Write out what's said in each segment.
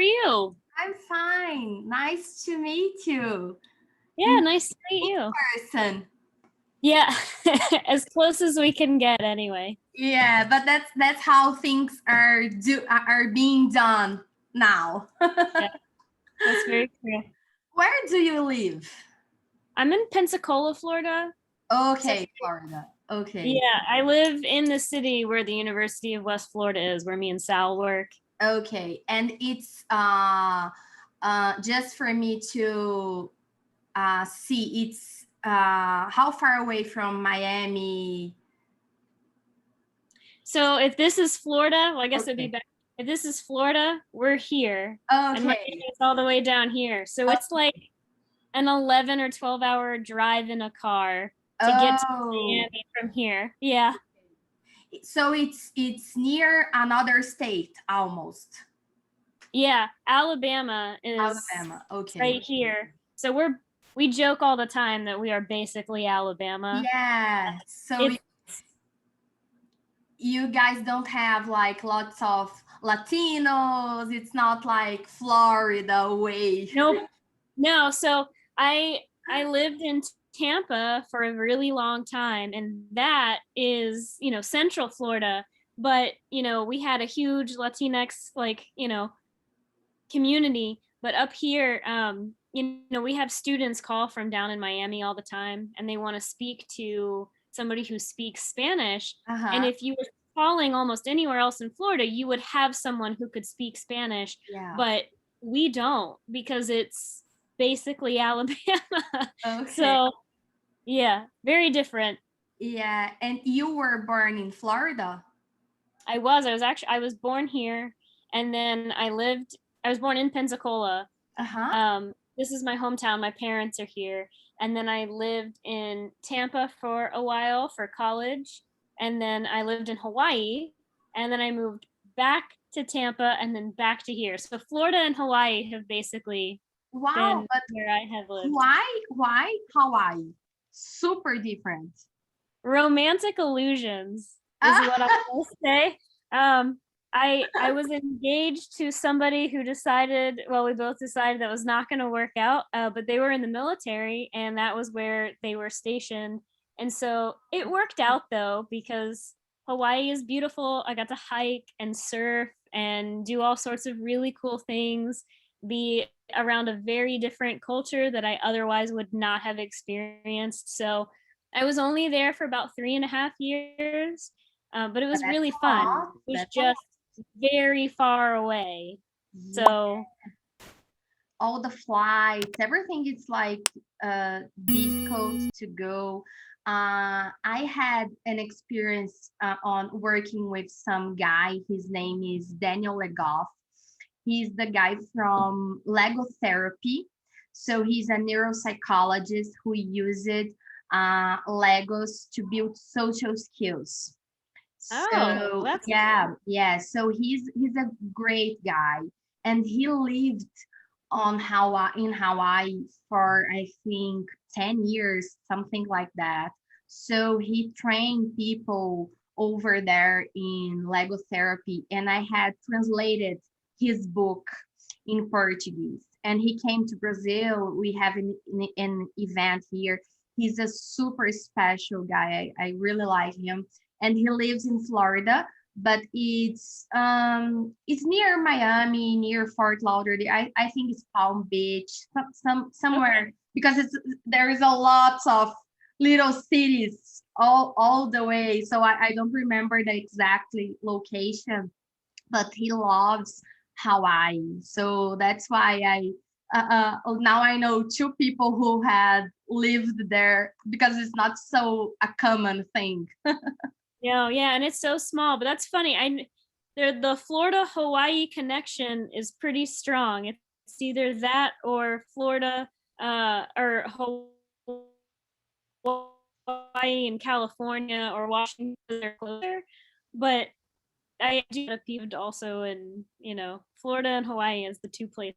you? I'm fine. Nice to meet you. Yeah, nice to meet you. Person. Yeah, as close as we can get anyway. Yeah, but that's how things are being done now. Yeah, that's very true. Where do you live? I'm in Pensacola, Florida. Okay, Florida. Okay. Yeah, I live in the city where the University of West Florida is, where me and Sal work. Okay, and it's just for me to see, it's how far away from Miami? So if this is Florida, well, I guess Okay. it'd be better. If this is Florida, we're here. And Miami is all the way down here. So it's like an 11 or 12-hour drive in a car to get to Miami from here. Yeah. So it's near another state almost. Yeah, Alabama is Okay. right here. So we joke all the time that we are basically Alabama. Yeah. So you guys don't have like lots of Latinos. It's not like Florida way. Nope. No. So I lived in Tampa for a really long time, and that is, Central Florida. But, we had a huge Latinx, community. But up here, we have students call from down in Miami all the time, and they want to speak to somebody who speaks Spanish. And if you were calling almost anywhere else in Florida, you would have someone who could speak Spanish. Yeah. But we don't, because it's basically Alabama. Okay. So, yeah, very different. Yeah, and you were born in Florida? I was born here, and then I was born in Pensacola. This is my hometown. My parents are here. And then I lived in Tampa for a while for college. And then I lived in Hawaii. And then I moved back to Tampa and then back to here. So Florida and Hawaii have basically been where I have lived. Why Hawaii? Super different. Romantic illusions is what I will say. I was engaged to somebody who we both decided that was not going to work out, but they were in the military, and that was where they were stationed. And so it worked out, though, because Hawaii is beautiful. I got to hike and surf and do all sorts of really cool things, be around a very different culture that I otherwise would not have experienced. So I was only there for about 3.5 years, but it was really fun. It was just very far away. So all the flights, everything is like difficult to go. I had an experience on working with some guy. His name is Daniel Legoff. He's the guy from Lego Therapy. So he's a neuropsychologist who uses Legos to build social skills. So yeah. So he's a great guy, and he lived in Hawaii for I think 10 years, something like that. So he trained people over there in Lego therapy, and I had translated his book in Portuguese. And he came to Brazil. We have an event here. He's a super special guy. I really like him. And he lives in Florida, but it's near Miami, near Fort Lauderdale. I think it's Palm Beach, somewhere, because there is a lot of little cities all the way. So I don't remember the exact location, but he loves Hawaii. So that's why now I know two people who had lived there, because it's not so a common thing. Yeah, and it's so small, but that's funny. The Florida-Hawaii connection is pretty strong. It's either that or Florida or Hawaii and California or Washington, they're closer. But I do have people also in, Florida and Hawaii as the two places.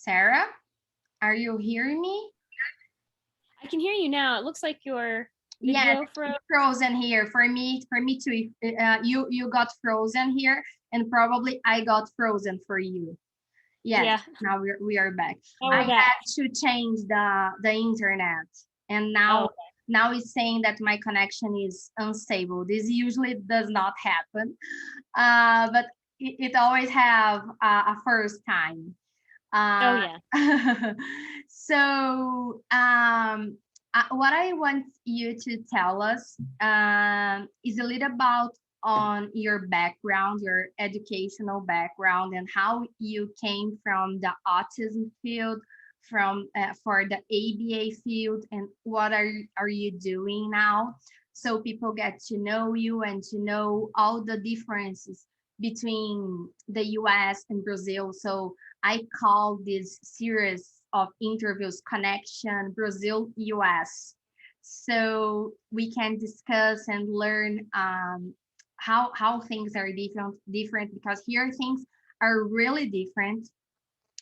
Sarah, are you hearing me? I can hear you now. It looks like your Yes, video froze. it's frozen here. For me too. You got frozen here, and probably I got frozen for you. Yes, Yeah. now we are back. Now I we're back. had to change the internet, and now Okay. now it's saying that my connection is unstable. This usually does not happen, but it always have a first time. Oh yeah. So what I want you to tell us is a little about on your background, your educational background, and how you came from the autism field, from for the ABA field, and what are you doing now, so people get to know you and to know all the differences between the US and Brazil. So I call this series of interviews Connection Brazil US, so we can discuss and learn how things are different, because here things are really different.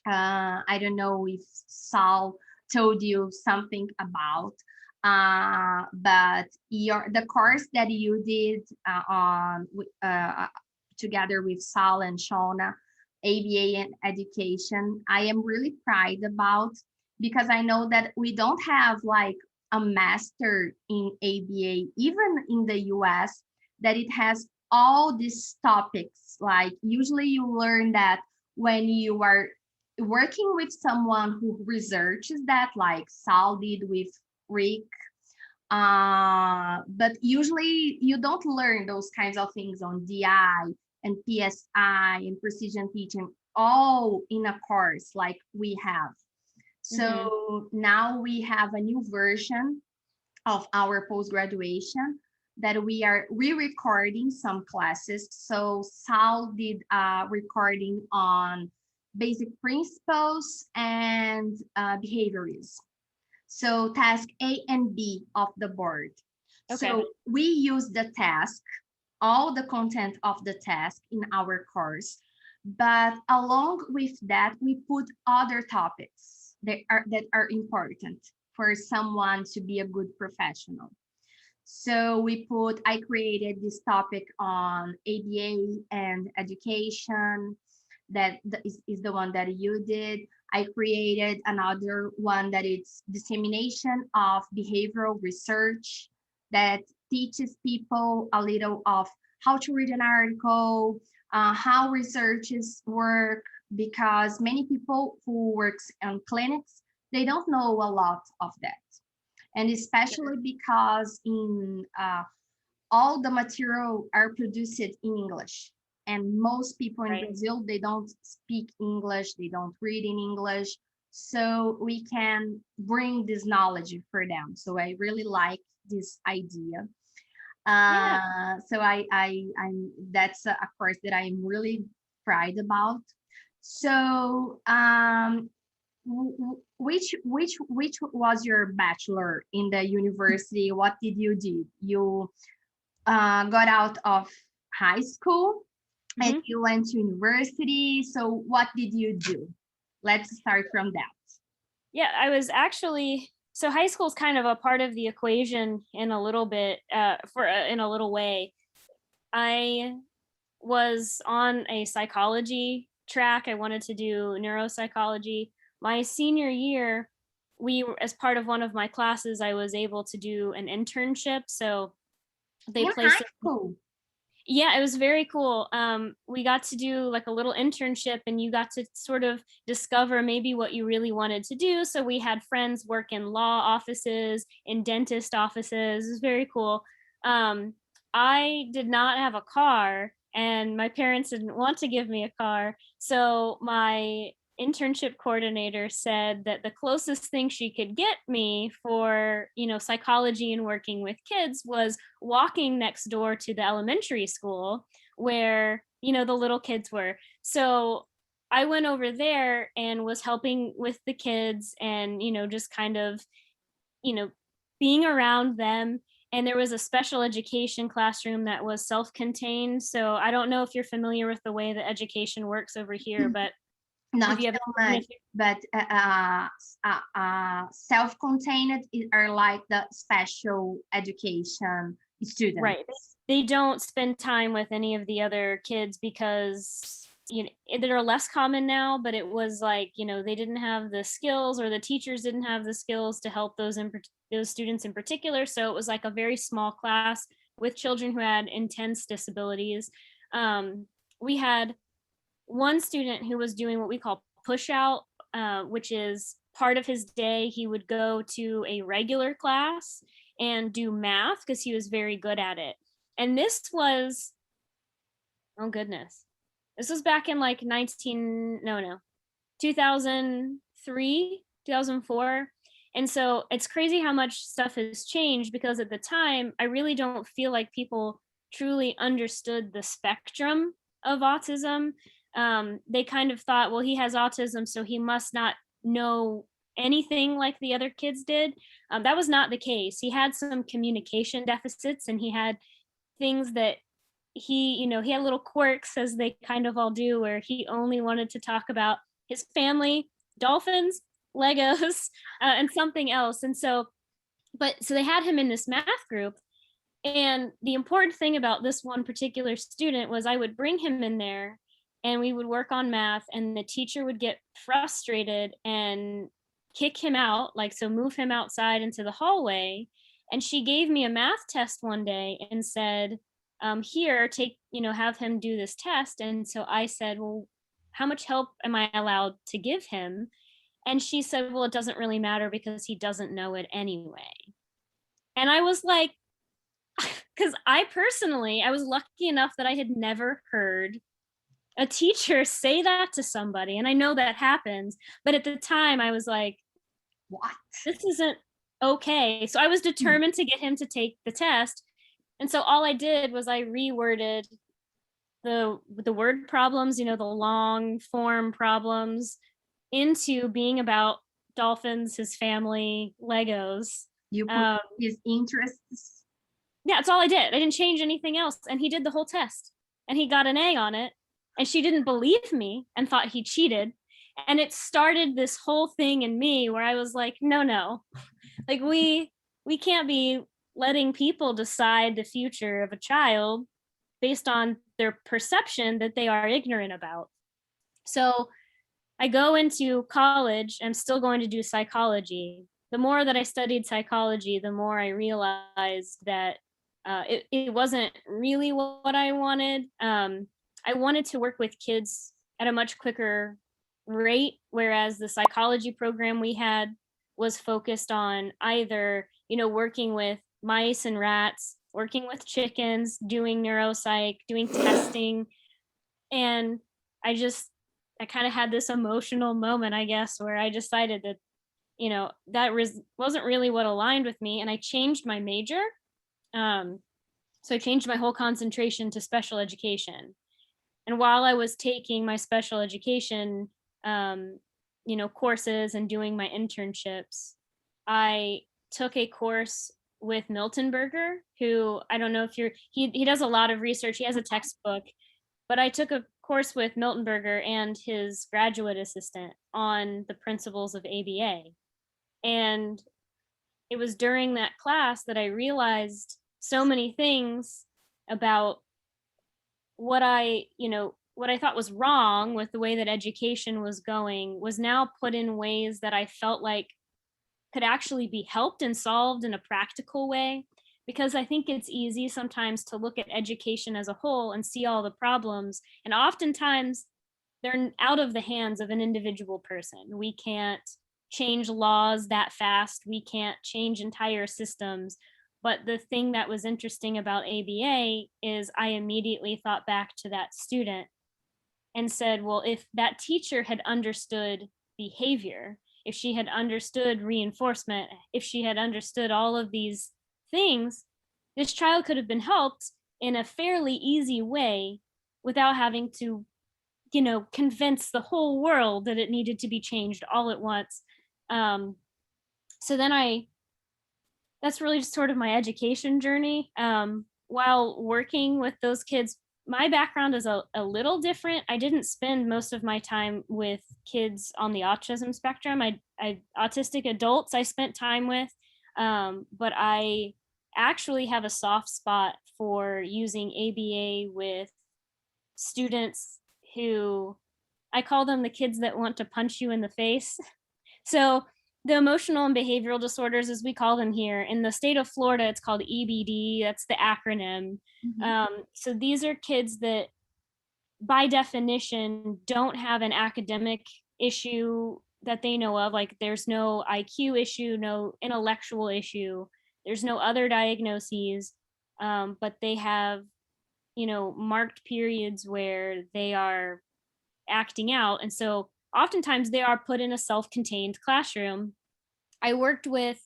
I don't know if Saul told you something about, but the course that you did together with Saul and Shona, ABA and education, I am really proud about, because I know that we don't have like a master in ABA, even in the US, that it has all these topics. Like usually you learn that when you are working with someone who researches that, like Sal did with Rick, but usually you don't learn those kinds of things on DI and PSI and precision teaching all in a course like we have. So now we have a new version of our post-graduation that we are re-recording some classes. So Sal did a recording on basic principles and behaviors. So task A and B of the board. Okay. So we use the task, all the content of the task in our course, but along with that, we put other topics that are important for someone to be a good professional. So I created this topic on ABA and education. That is the one that you did. I created another one that is dissemination of behavioral research, that teaches people a little of how to read an article, how researches work, because many people who works in clinics, they don't know a lot of that. And especially because in all the material are produced in English. And most people in Brazil, they don't speak English, they don't read in English. So we can bring this knowledge for them. So I really like this idea. So I'm that's a course that I'm really proud about. So which was your bachelor in the university? What did you do? You got out of high school and you went to university. So what did you do? Let's start from that. Yeah, I was actually, so high school is kind of a part of the equation in a little bit, in a little way. I was on a psychology track. I wanted to do neuropsychology. My senior year, as part of one of my classes, I was able to do an internship. So they placed high school. Yeah, it was very cool. We got to do like a little internship, and you got to sort of discover maybe what you really wanted to do. So we had friends work in law offices, in dentist offices. It was very cool. I did not have a car, and my parents didn't want to give me a car. So my internship coordinator said that the closest thing she could get me for, psychology and working with kids was walking next door to the elementary school where, the little kids were. So I went over there and was helping with the kids and, just kind of, being around them. And there was a special education classroom that was self-contained. So I don't know if you're familiar with the way that education works over here, but Not if you have so much, but self-contained are like the special education students. Right. They don't spend time with any of the other kids because, you know, that are less common now, but it was like, you know, they didn't have the skills, or the teachers didn't have the skills to help those students in particular. So it was like a very small class with children who had intense disabilities. We had one student who was doing what we call push out, which is part of his day he would go to a regular class and do math because he was very good at it. And this was, oh goodness, this was back in like 2003, 2004. And so it's crazy how much stuff has changed, because at the time, I really don't feel like people truly understood the spectrum of autism. They kind of thought, well, he has autism, so he must not know anything like the other kids did. That was not the case. He had some communication deficits, and he had things that he had little quirks, as they kind of all do, where he only wanted to talk about his family, dolphins, Legos, and something else. And so they had him in this math group. And the important thing about this one particular student was I would bring him in there and we would work on math, and the teacher would get frustrated and kick him out, like, so move him outside into the hallway. And she gave me a math test one day and said, here, have him do this test. And so I said, well, how much help am I allowed to give him? And she said, well, it doesn't really matter because he doesn't know it anyway. And I was like, because I was lucky enough that I had never heard a teacher say that to somebody. And I know that happens, but at the time I was like, what? This isn't okay. So I was determined to get him to take the test. And so all I did was I reworded the word problems, the long form problems, into being about dolphins, his family, Legos. You put his interests. Yeah, that's all I did. I didn't change anything else. And he did the whole test and he got an A on it. And she didn't believe me and thought he cheated. And it started this whole thing in me where I was like, no, like we can't be letting people decide the future of a child based on their perception that they are ignorant about. So I go into college. I'm still going to do psychology. The more that I studied psychology, the more I realized that it wasn't really what I wanted. I wanted to work with kids at a much quicker rate, whereas the psychology program we had was focused on either, working with mice and rats, working with chickens, doing neuropsych, doing testing. And I kind of had this emotional moment, I guess, where I decided that, that wasn't really what aligned with me. And I changed my major. So I changed my whole concentration to special education. And while I was taking my special education, courses and doing my internships, I took a course with Milton Berger, who, I don't know if he does a lot of research. He has a textbook, but I took a course with Milton Berger and his graduate assistant on the principles of ABA. And it was during that class that I realized so many things about what I thought was wrong with the way that education was going was now put in ways that I felt like could actually be helped and solved in a practical way. Because I think it's easy sometimes to look at education as a whole and see all the problems. And oftentimes they're out of the hands of an individual person. We can't change laws that fast. We can't change entire systems. But the thing that was interesting about ABA is I immediately thought back to that student and said, well, if that teacher had understood behavior, if she had understood reinforcement, if she had understood all of these things, this child could have been helped in a fairly easy way without having to, convince the whole world that it needed to be changed all at once. So then that's really just sort of my education journey. While working with those kids my background is a little different. I didn't spend most of my time with kids on the autism spectrum. I autistic adults I spent time with, but I actually have a soft spot for using ABA with students who, I call them the kids that want to punch you in the face. So the emotional and behavioral disorders, as we call them here in the state of Florida, it's called EBD. That's the acronym. So these are kids that, by definition, don't have an academic issue that they know of. Like there's no IQ issue, no intellectual issue. There's no other diagnoses, but they have, marked periods where they are acting out. And so oftentimes they are put in a self-contained classroom. I worked with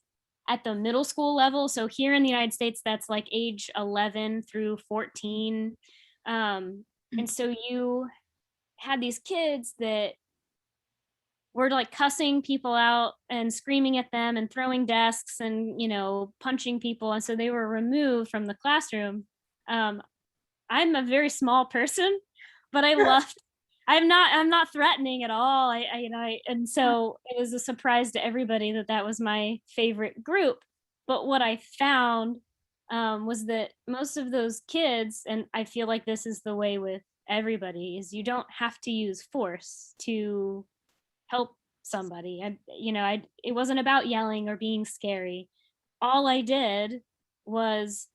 at the middle school level. So here in the United States, that's like age 11 through 14. And so you had these kids that were like cussing people out and screaming at them and throwing desks and, punching people. And so they were removed from the classroom. I'm a very small person, but I'm not threatening at all. And so it was a surprise to everybody that was my favorite group. But what I found was that most of those kids, and I feel like this is the way with everybody, is you don't have to use force to help somebody. It wasn't about yelling or being scary. All I did was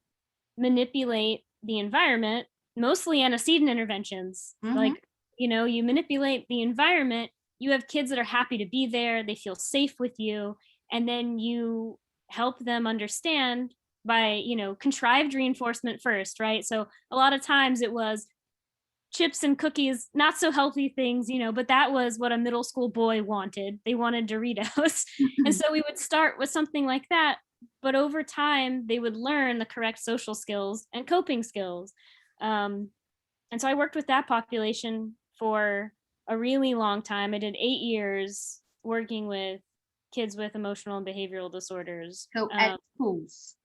manipulate the environment, mostly antecedent interventions. Like, you manipulate the environment, you have kids that are happy to be there, they feel safe with you, and then you help them understand by, contrived reinforcement first, right? So a lot of times it was chips and cookies, not so healthy things, but that was what a middle school boy wanted. They wanted Doritos. And so we would start with something like that, but over time they would learn the correct social skills and coping skills. And so I worked with that population for a really long time. I did 8 years working with kids with emotional and behavioral disorders. So at schools?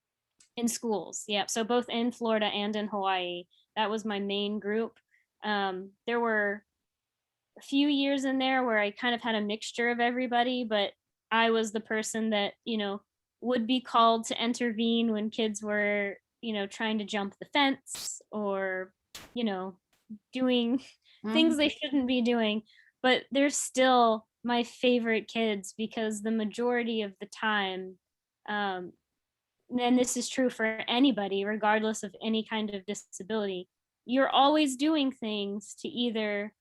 In schools, yeah. So both in Florida and in Hawaii, that was my main group. There were a few years in there where I kind of had a mixture of everybody, but I was the person that, would be called to intervene when kids were, trying to jump the fence or, doing things they shouldn't be doing. But they're still my favorite kids because the majority of the time, and this is true for anybody, regardless of any kind of disability, you're always doing things to either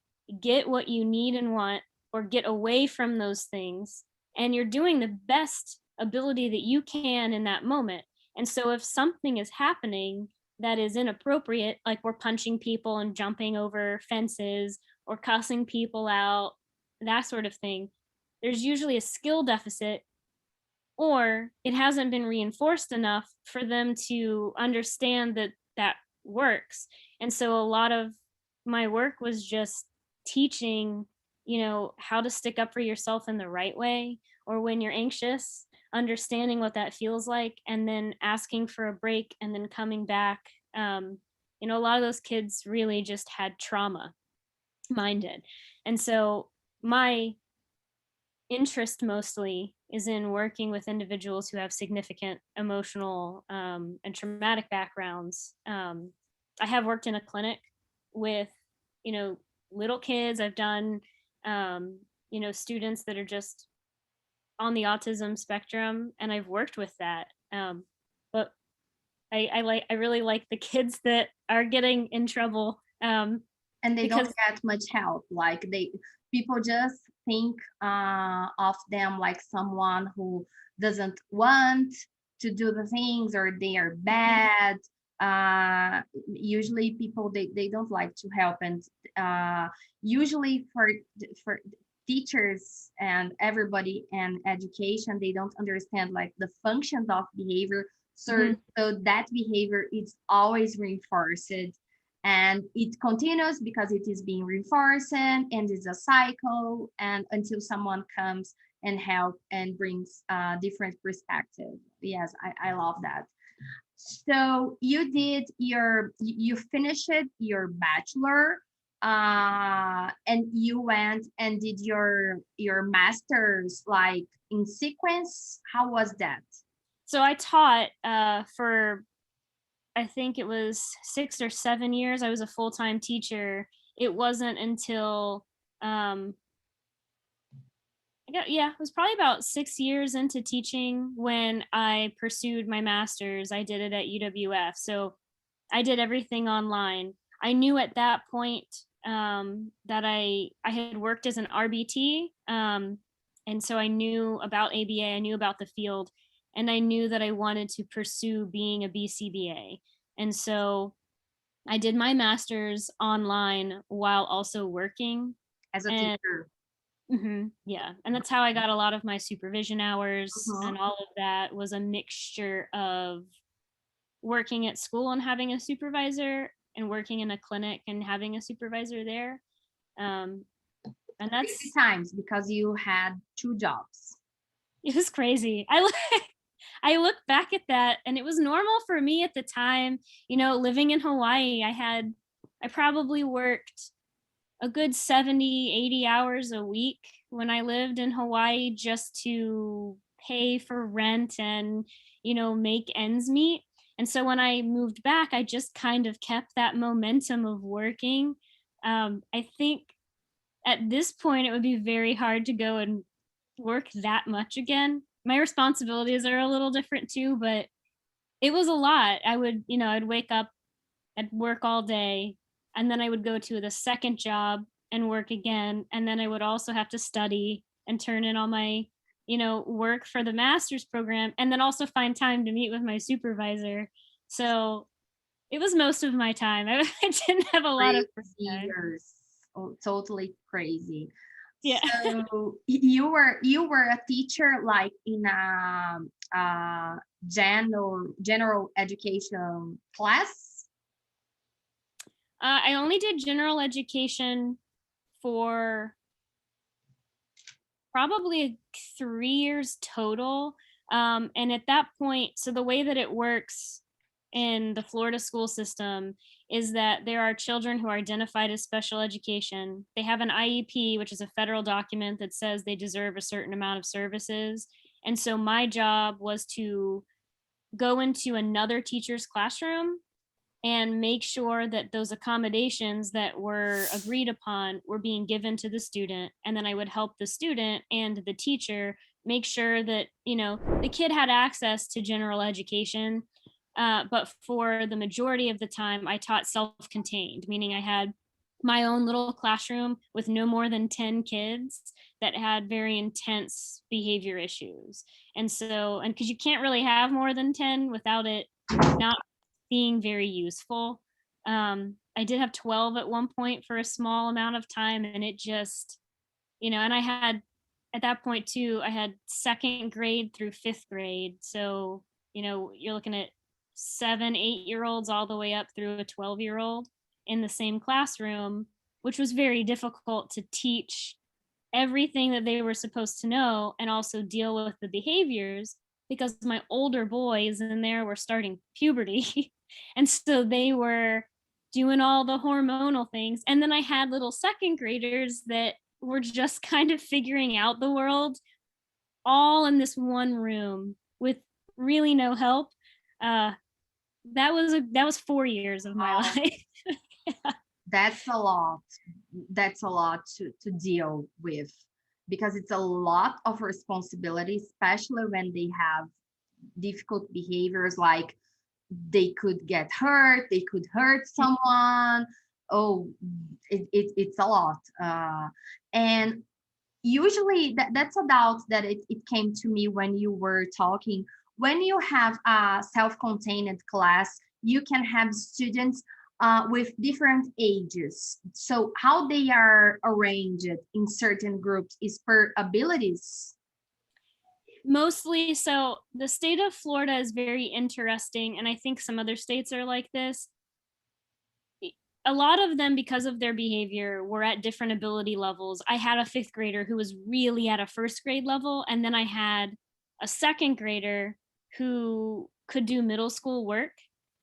get what you need and want or get away from those things. And you're doing the best ability that you can in that moment. And so if something is happening that is inappropriate, like we're punching people and jumping over fences or cussing people out, that sort of thing, there's usually a skill deficit, or it hasn't been reinforced enough for them to understand that that works. And so a lot of my work was just teaching, how to stick up for yourself in the right way, or when you're anxious, understanding what that feels like, and then asking for a break and then coming back. A lot of those kids really just had trauma minded. And so my interest mostly is in working with individuals who have significant emotional and traumatic backgrounds. I have worked in a clinic with, little kids. I've done, students that are just on the autism spectrum, and I've worked with that. But I really like the kids that are getting in trouble. And they don't get much help. Like people just think of them like someone who doesn't want to do the things, or they are bad. Usually people, they don't like to help. And usually for teachers and everybody in education, they don't understand like the functions of behavior. So that behavior is always reinforced, and it continues because it is being reinforced, and it's a cycle, and until someone comes and help and brings different perspective. Yes, I love that. So you finished your bachelor, and you went and did your master's like in sequence. How was that? So I taught for, I think it was 6 or 7 years. I was a full-time teacher. It wasn't until it was probably about 6 years into teaching when I pursued my master's. I did it at UWF. So I did everything online. I knew at that point that I had worked as an RBT, and so I knew about ABA. I knew about the field, and I knew that I wanted to pursue being a BCBA. And so I did my master's online while also working As a and teacher. yeah, and that's how I got a lot of my supervision hours, Mhm. and all of that was a mixture of working at school and having a supervisor, and working in a clinic and having a supervisor there. And Crazy that's times because you had 2 jobs. it was crazy. I look back at that, and it was normal for me at the time. You know, living in Hawaii, I probably worked a good 70, 80 hours a week when I lived in Hawaii just to pay for rent and, make ends meet. And so when I moved back, I just kind of kept that momentum of working. I think at this point, it would be very hard to go and work that much again. My responsibilities are a little different too, but it was a lot. I'd wake up, I'd work all day, and then I would go to the second job and work again. And then I would also have to study and turn in all my, work for the master's program, and then also find time to meet with my supervisor. So it was most of my time. I didn't have a lot of free Crazy time. years. Oh, totally crazy. Yeah. So you were a teacher like in a general education class? I only did general education for probably 3 years total. And at that point, so the way that it works in the Florida school system is that there are children who are identified as special education. They have an IEP, which is a federal document that says they deserve a certain amount of services. And so my job was to go into another teacher's classroom and make sure that those accommodations that were agreed upon were being given to the student. And then I would help the student and the teacher make sure that, the kid had access to general education. But for the majority of the time, I taught self-contained, meaning I had my own little classroom with no more than 10 kids that had very intense behavior issues. And because you can't really have more than 10 without it not being very useful. I did have 12 at one point for a small amount of time, and it just, and I had at that point too, I had second grade through fifth grade. So, you're looking at 7, 8 year olds all the way up through a 12-year-old in the same classroom, which was very difficult to teach everything that they were supposed to know and also deal with the behaviors, because my older boys in there were starting puberty. And so they were doing all the hormonal things. And then I had little second graders that were just kind of figuring out the world all in this one room with really no help. That was 4 years of my Wow. life. That's a lot. That's a lot to deal with, because it's a lot of responsibility, especially when they have difficult behaviors, like they could get hurt, they could hurt someone. Oh, it's a lot. And usually that's a doubt that it came to me when you were talking. When you have a self-contained class, you can have students with different ages. So how they are arranged in certain groups is per abilities. Mostly. So the state of Florida is very interesting, and I think some other states are like this. A lot of them, because of their behavior, were at different ability levels. I had a fifth grader who was really at a first grade level, and then I had a second grader who could do middle school work.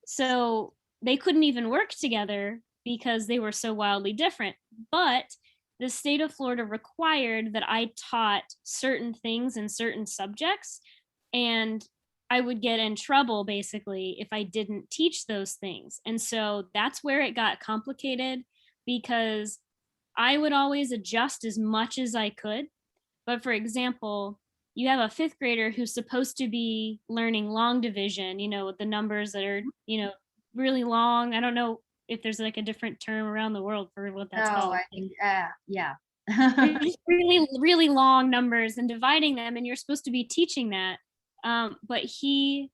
So they couldn't even work together because they were so wildly different. But the state of Florida required that I taught certain things in certain subjects, and I would get in trouble basically if I didn't teach those things. And so that's where it got complicated, because I would always adjust as much as I could. But for example, you have a fifth grader who's supposed to be learning long division, with the numbers that are, really long. I don't know if there's like a different term around the world for what that's called. I think, yeah. Just really, really long numbers and dividing them, and you're supposed to be teaching that. But he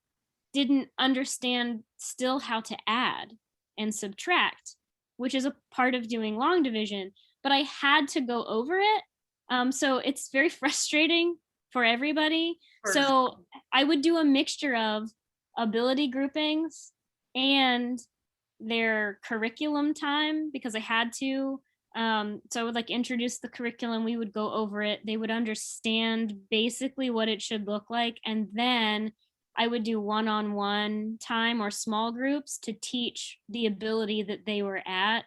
didn't understand still how to add and subtract, which is a part of doing long division, but I had to go over it. So it's very frustrating for everybody. So I would do a mixture of ability groupings and their curriculum time, because I had to. So I would like introduce the curriculum, we would go over it, they would understand basically what it should look like, and then I would do one-on-one time or small groups to teach the ability that they were at.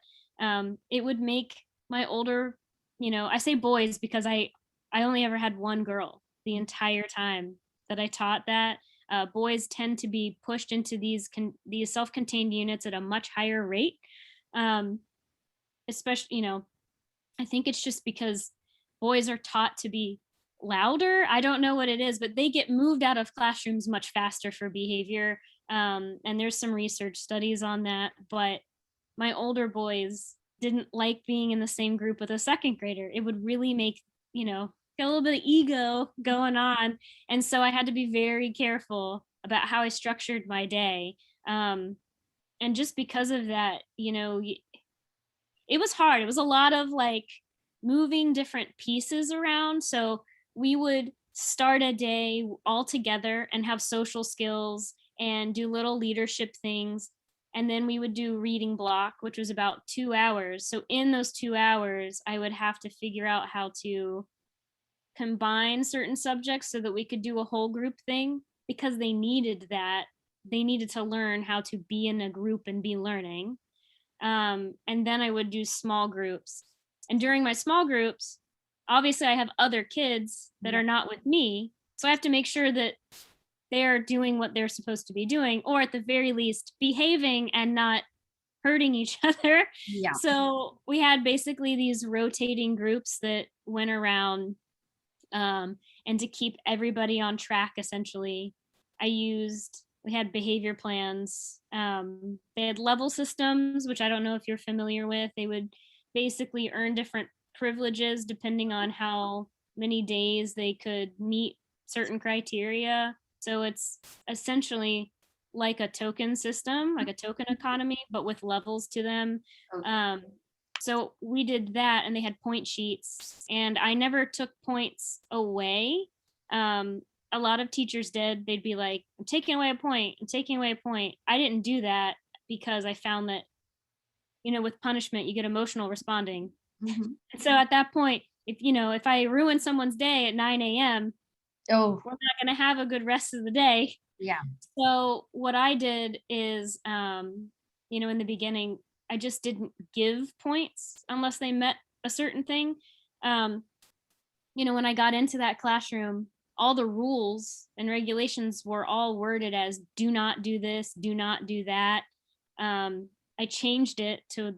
It would make my older, I say boys because I only ever had one girl the entire time that I taught that. Boys tend to be pushed into these self-contained units at a much higher rate. Especially, I think it's just because boys are taught to be louder. I don't know what it is, but they get moved out of classrooms much faster for behavior. And there's some research studies on that, but my older boys didn't like being in the same group with a second grader. It would really make, get a little bit of ego going on. And so I had to be very careful about how I structured my day. And just because of that, it was hard. It was a lot of like moving different pieces around. So we would start a day all together and have social skills and do little leadership things. And then we would do reading block, which was about 2 hours. So in those 2 hours, I would have to figure out how to combine certain subjects so that we could do a whole group thing, because they needed that. They needed to learn how to be in a group and be learning. And then I would do small groups. And during my small groups, obviously I have other kids that are not with me. So I have to make sure that they're doing what they're supposed to be doing, or at the very least behaving and not hurting each other. Yeah. So we had basically these rotating groups that went around, and to keep everybody on track, essentially, we had behavior plans. They had level systems, which I don't know if you're familiar with. They would basically earn different privileges depending on how many days they could meet certain criteria. So it's essentially like a token system, like a token economy, but with levels to them. So we did that, and they had point sheets, and I never took points away. A lot of teachers did. They'd be like, I'm taking away a point, I'm taking away a point. I didn't do that because I found that, with punishment, you get emotional responding. Mm-hmm. And so at that point, if I ruin someone's day at 9 a.m., we're not going to have a good rest of the day. Yeah. So what I did is, in the beginning, I just didn't give points unless they met a certain thing. When I got into that classroom, all the rules and regulations were all worded as do not do this, do not do that. I changed it to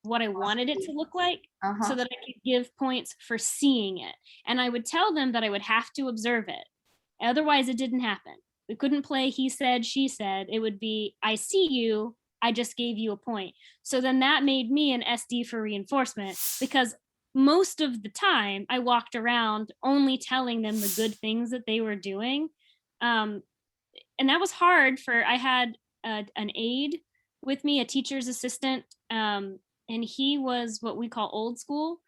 what I wanted it to look like, so that I could give points for seeing it. And I would tell them that I would have to observe it. Otherwise, it didn't happen. We couldn't play he said, she said. It would be, I see you, I just gave you a point. So then that made me an SD for reinforcement, because most of the time I walked around only telling them the good things that they were doing. And that was hard I had an aide with me, a teacher's assistant, and he was what we call old school.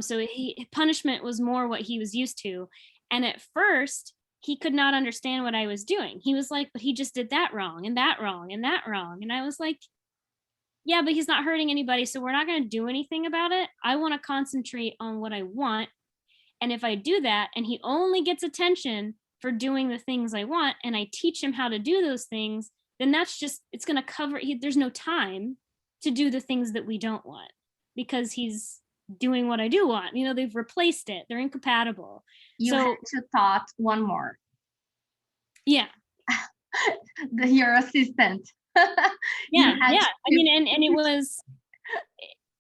So punishment was more what he was used to. And at first, he could not understand what I was doing. He was like, but he just did that wrong and that wrong and that wrong. And I was like, yeah, but he's not hurting anybody, so we're not going to do anything about it. I want to concentrate on what I want. And if I do that and he only gets attention for doing the things I want and I teach him how to do those things, then that's just, it's going to cover, there's no time to do the things that we don't want because he's doing what I do want. You know, they've replaced it. They're incompatible. You had to thought one more. Yeah. Your assistant. Yeah. I mean, and it was,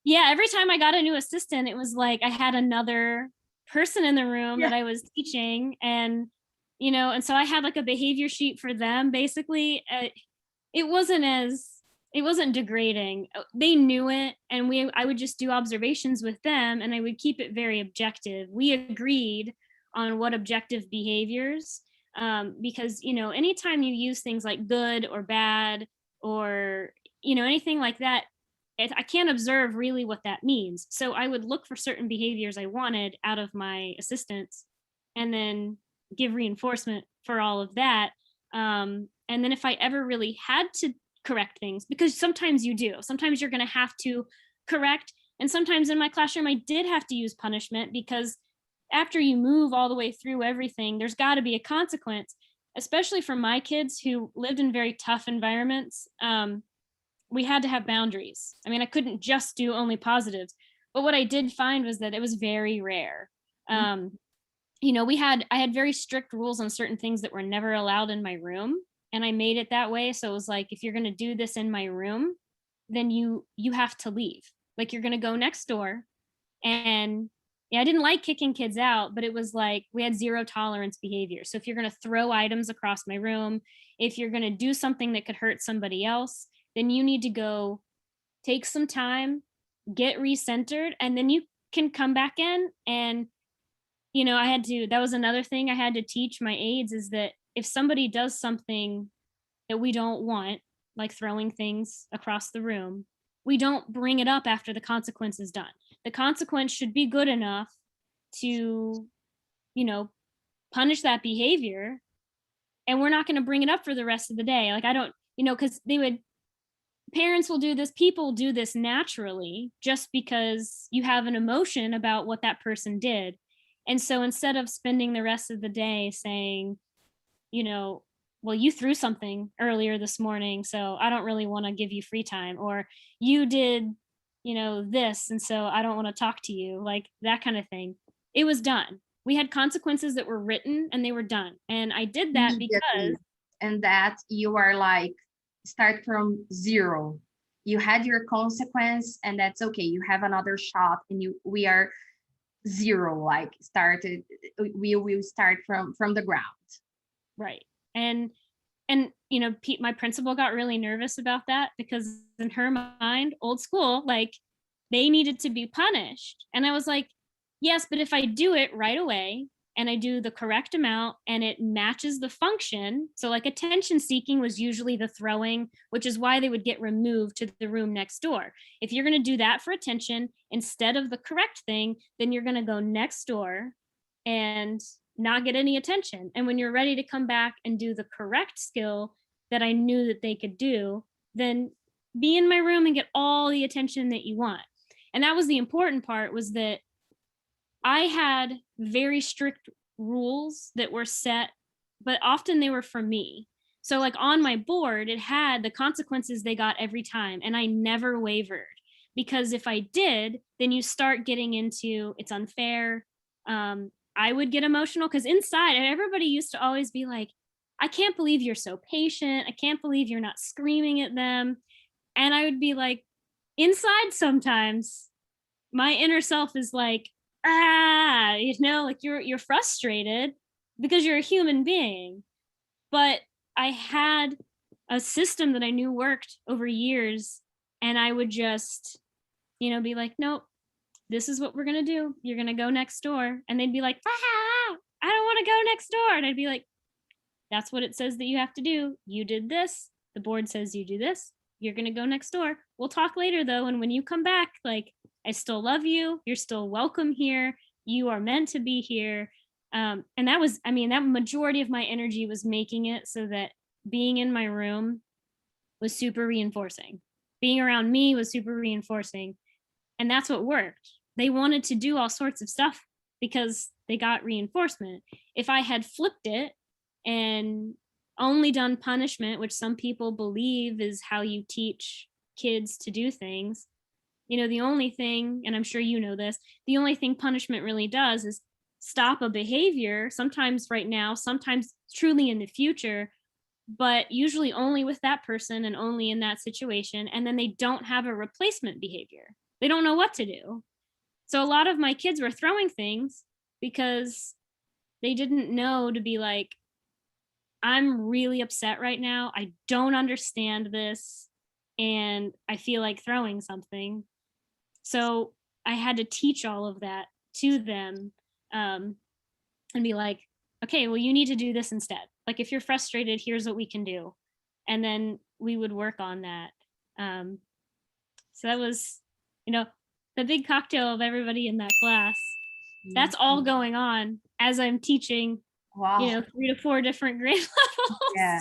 yeah, every time I got a new assistant, it was like I had another person in the room that I was teaching, and you know, and so I had like a behavior sheet for them. Basically, it wasn't degrading. They knew it, and I would just do observations with them, and I would keep it very objective. We agreed on what objective behaviors, because you know, anytime you use things like good or bad or you know anything like that, I can't observe really what that means. So I would look for certain behaviors I wanted out of my assistants and then give reinforcement for all of that. And then if I ever really had to correct things, because sometimes you do, sometimes you're going to have to correct. And sometimes in my classroom, I did have to use punishment because after you move all the way through everything, there's got to be a consequence, especially for my kids who lived in very tough environments. We had to have boundaries. I mean, I couldn't just do only positives, but what I did find was that it was very rare. You know, I had very strict rules on certain things that were never allowed in my room. And I made it that way. So it was like, if you're going to do this in my room, then you have to leave. Like you're going to go next door. And yeah, I didn't like kicking kids out, but it was like, we had zero tolerance behavior. So if you're going to throw items across my room, if you're going to do something that could hurt somebody else, then you need to go take some time, get recentered, and then you can come back in. And, you know, that was another thing I had to teach my aides is that if somebody does something that we don't want, like throwing things across the room, we don't bring it up after the consequence is done. The consequence should be good enough to, you know, punish that behavior. And we're not going to bring it up for the rest of the day. Like, I don't, you know, because parents will do this, people do this naturally just because you have an emotion about what that person did. And so instead of spending the rest of the day saying, you know, well, you threw something earlier this morning, so I don't really want to give you free time, or you did, you know, this, and so I don't want to talk to you, like that kind of thing. It was done. We had consequences that were written and they were done. And I did that because. And that you are like, start from zero. You had your consequence and that's okay. You have another shot and we are zero, like we will start from the ground. Right. And you know, my principal got really nervous about that because in her mind, old school, like they needed to be punished. And I was like, yes, but if I do it right away and I do the correct amount and it matches the function. So like attention seeking was usually the throwing, which is why they would get removed to the room next door. If you're going to do that for attention instead of the correct thing, then you're going to go next door and not get any attention. And when you're ready to come back and do the correct skill that I knew that they could do, then be in my room and get all the attention that you want. And that was the important part, was that I had very strict rules that were set, but often they were for me. So like on my board, it had the consequences they got every time, and I never wavered, because if I did, then you start getting into it's unfair. I would get emotional because inside, and everybody used to always be like, I can't believe you're so patient. I can't believe you're not screaming at them. And I would be like, inside sometimes my inner self is like, you know, like you're frustrated because you're a human being. But I had a system that I knew worked over years, and I would just, you know, be like, nope, this is what we're gonna do. You're gonna go next door. And they'd be like, I don't want to go next door. And I'd be like, that's what it says that you have to do. You did this. The board says you do this. You're gonna go next door. We'll talk later though. And when you come back, like, I still love you. You're still welcome here. You are meant to be here. And that was, I mean, that majority of my energy was making it so that being in my room was super reinforcing. Being around me was super reinforcing. And that's what worked. They wanted to do all sorts of stuff because they got reinforcement. If I had flipped it and only done punishment, which some people believe is how you teach kids to do things. The only thing, and I'm sure you know this, the only thing punishment really does is stop a behavior, sometimes right now, sometimes truly in the future, but usually only with that person and only in that situation. And then they don't have a replacement behavior. They don't know what to do. So a lot of my kids were throwing things because they didn't know to be like, I'm really upset right now. I don't understand this. And I feel like throwing something. So I had to teach all of that to them, and be like, okay, well, you need to do this instead. Like, if you're frustrated, here's what we can do. And then we would work on that. So that was, the big cocktail of everybody in that class. That's all going on as I'm teaching, Wow. 3 to 4 different grade levels. Yeah,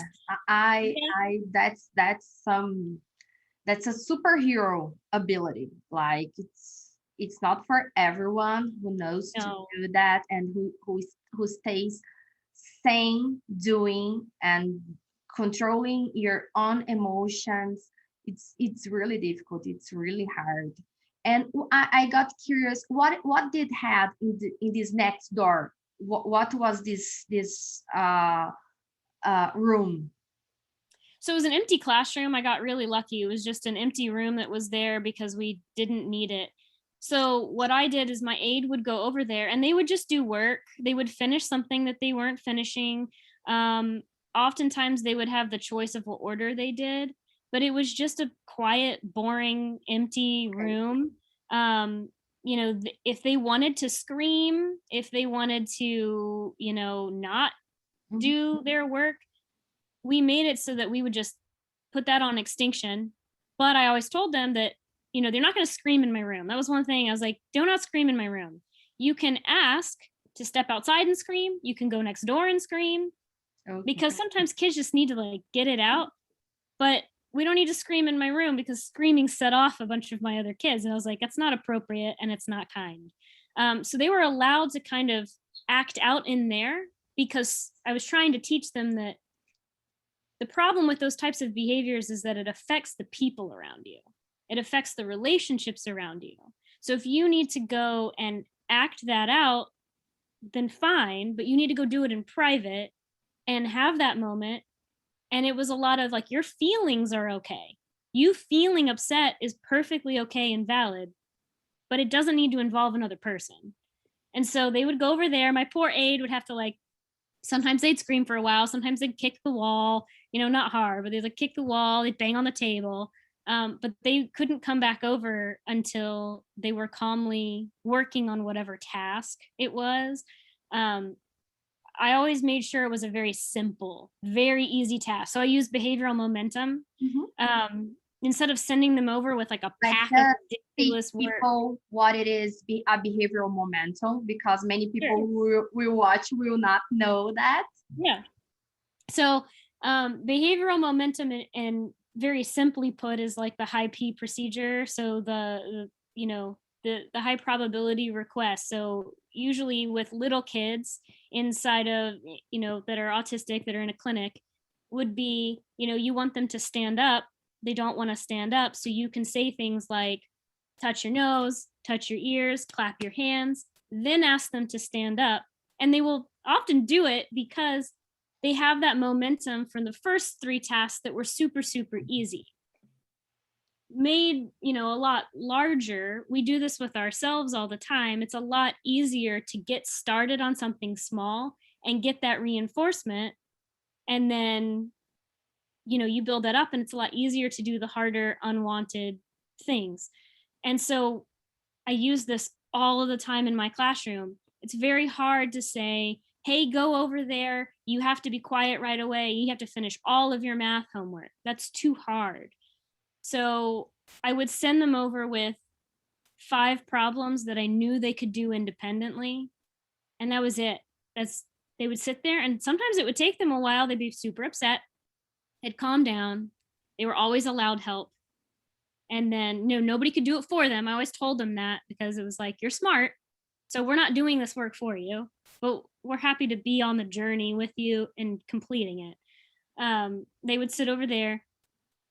that's a superhero ability. Like, it's not for everyone who knows to do that, and who stays sane, doing and controlling your own emotions. It's really difficult. It's really hard. And I got curious, what did have in this next door? What was this room? So it was an empty classroom. I got really lucky. It was just an empty room that was there because we didn't need it. So what I did is my aide would go over there and they would just do work. They would finish something that they weren't finishing. Oftentimes they would have the choice of what order they did, but it was just a quiet, boring, empty room. If they wanted to scream, if they wanted to, not do their work, we made it so that we would just put that on extinction. But I always told them that, they're not going to scream in my room. That was one thing. I was like, do not scream in my room. You can ask to step outside and scream. You can go next door and scream. Okay. Because sometimes kids just need to like get it out. But we don't need to scream in my room because screaming set off a bunch of my other kids. And I was like, that's not appropriate and it's not kind. So they were allowed to kind of act out in there because I was trying to teach them that the problem with those types of behaviors is that it affects the people around you. It affects the relationships around you. So if you need to go and act that out, then fine, but you need to go do it in private and have that moment. And it was a lot of like, your feelings are okay. You feeling upset is perfectly okay and valid, but it doesn't need to involve another person. And so they would go over there. My poor aide would have to like, sometimes they'd scream for a while. Sometimes they'd kick the wall, not hard, but they'd like kick the wall, they'd bang on the table. But they couldn't come back over until they were calmly working on whatever task it was. I always made sure it was a very simple, very easy task. So I used behavioral momentum. Instead of sending them over with like a pack of ridiculous people what it is, a behavioral momentum, because many people who will watch will not know that. Yeah. So behavioral momentum, and very simply put, is like the high P procedure. So the high probability request. So usually with little kids inside of, that are autistic, that are in a clinic, would be, you want them to stand up. They don't want to stand up. So you can say things like, touch your nose, touch your ears, clap your hands, then ask them to stand up. And they will often do it because they have that momentum from the first 3 tasks that were super, super easy. Made, a lot larger. We do this with ourselves all the time. It's a lot easier to get started on something small and get that reinforcement. And then, you build that up and it's a lot easier to do the harder, unwanted things. And so I use this all of the time in my classroom. It's very hard to say, hey, go over there. You have to be quiet right away. You have to finish all of your math homework. That's too hard. So I would send them over with 5 problems that I knew they could do independently. And that was it. They would sit there, and sometimes it would take them a while. They'd be super upset. They'd calm down. They were always allowed help. And then, nobody could do it for them. I always told them that because it was like, you're smart. So we're not doing this work for you, but we're happy to be on the journey with you and completing it. They would sit over there,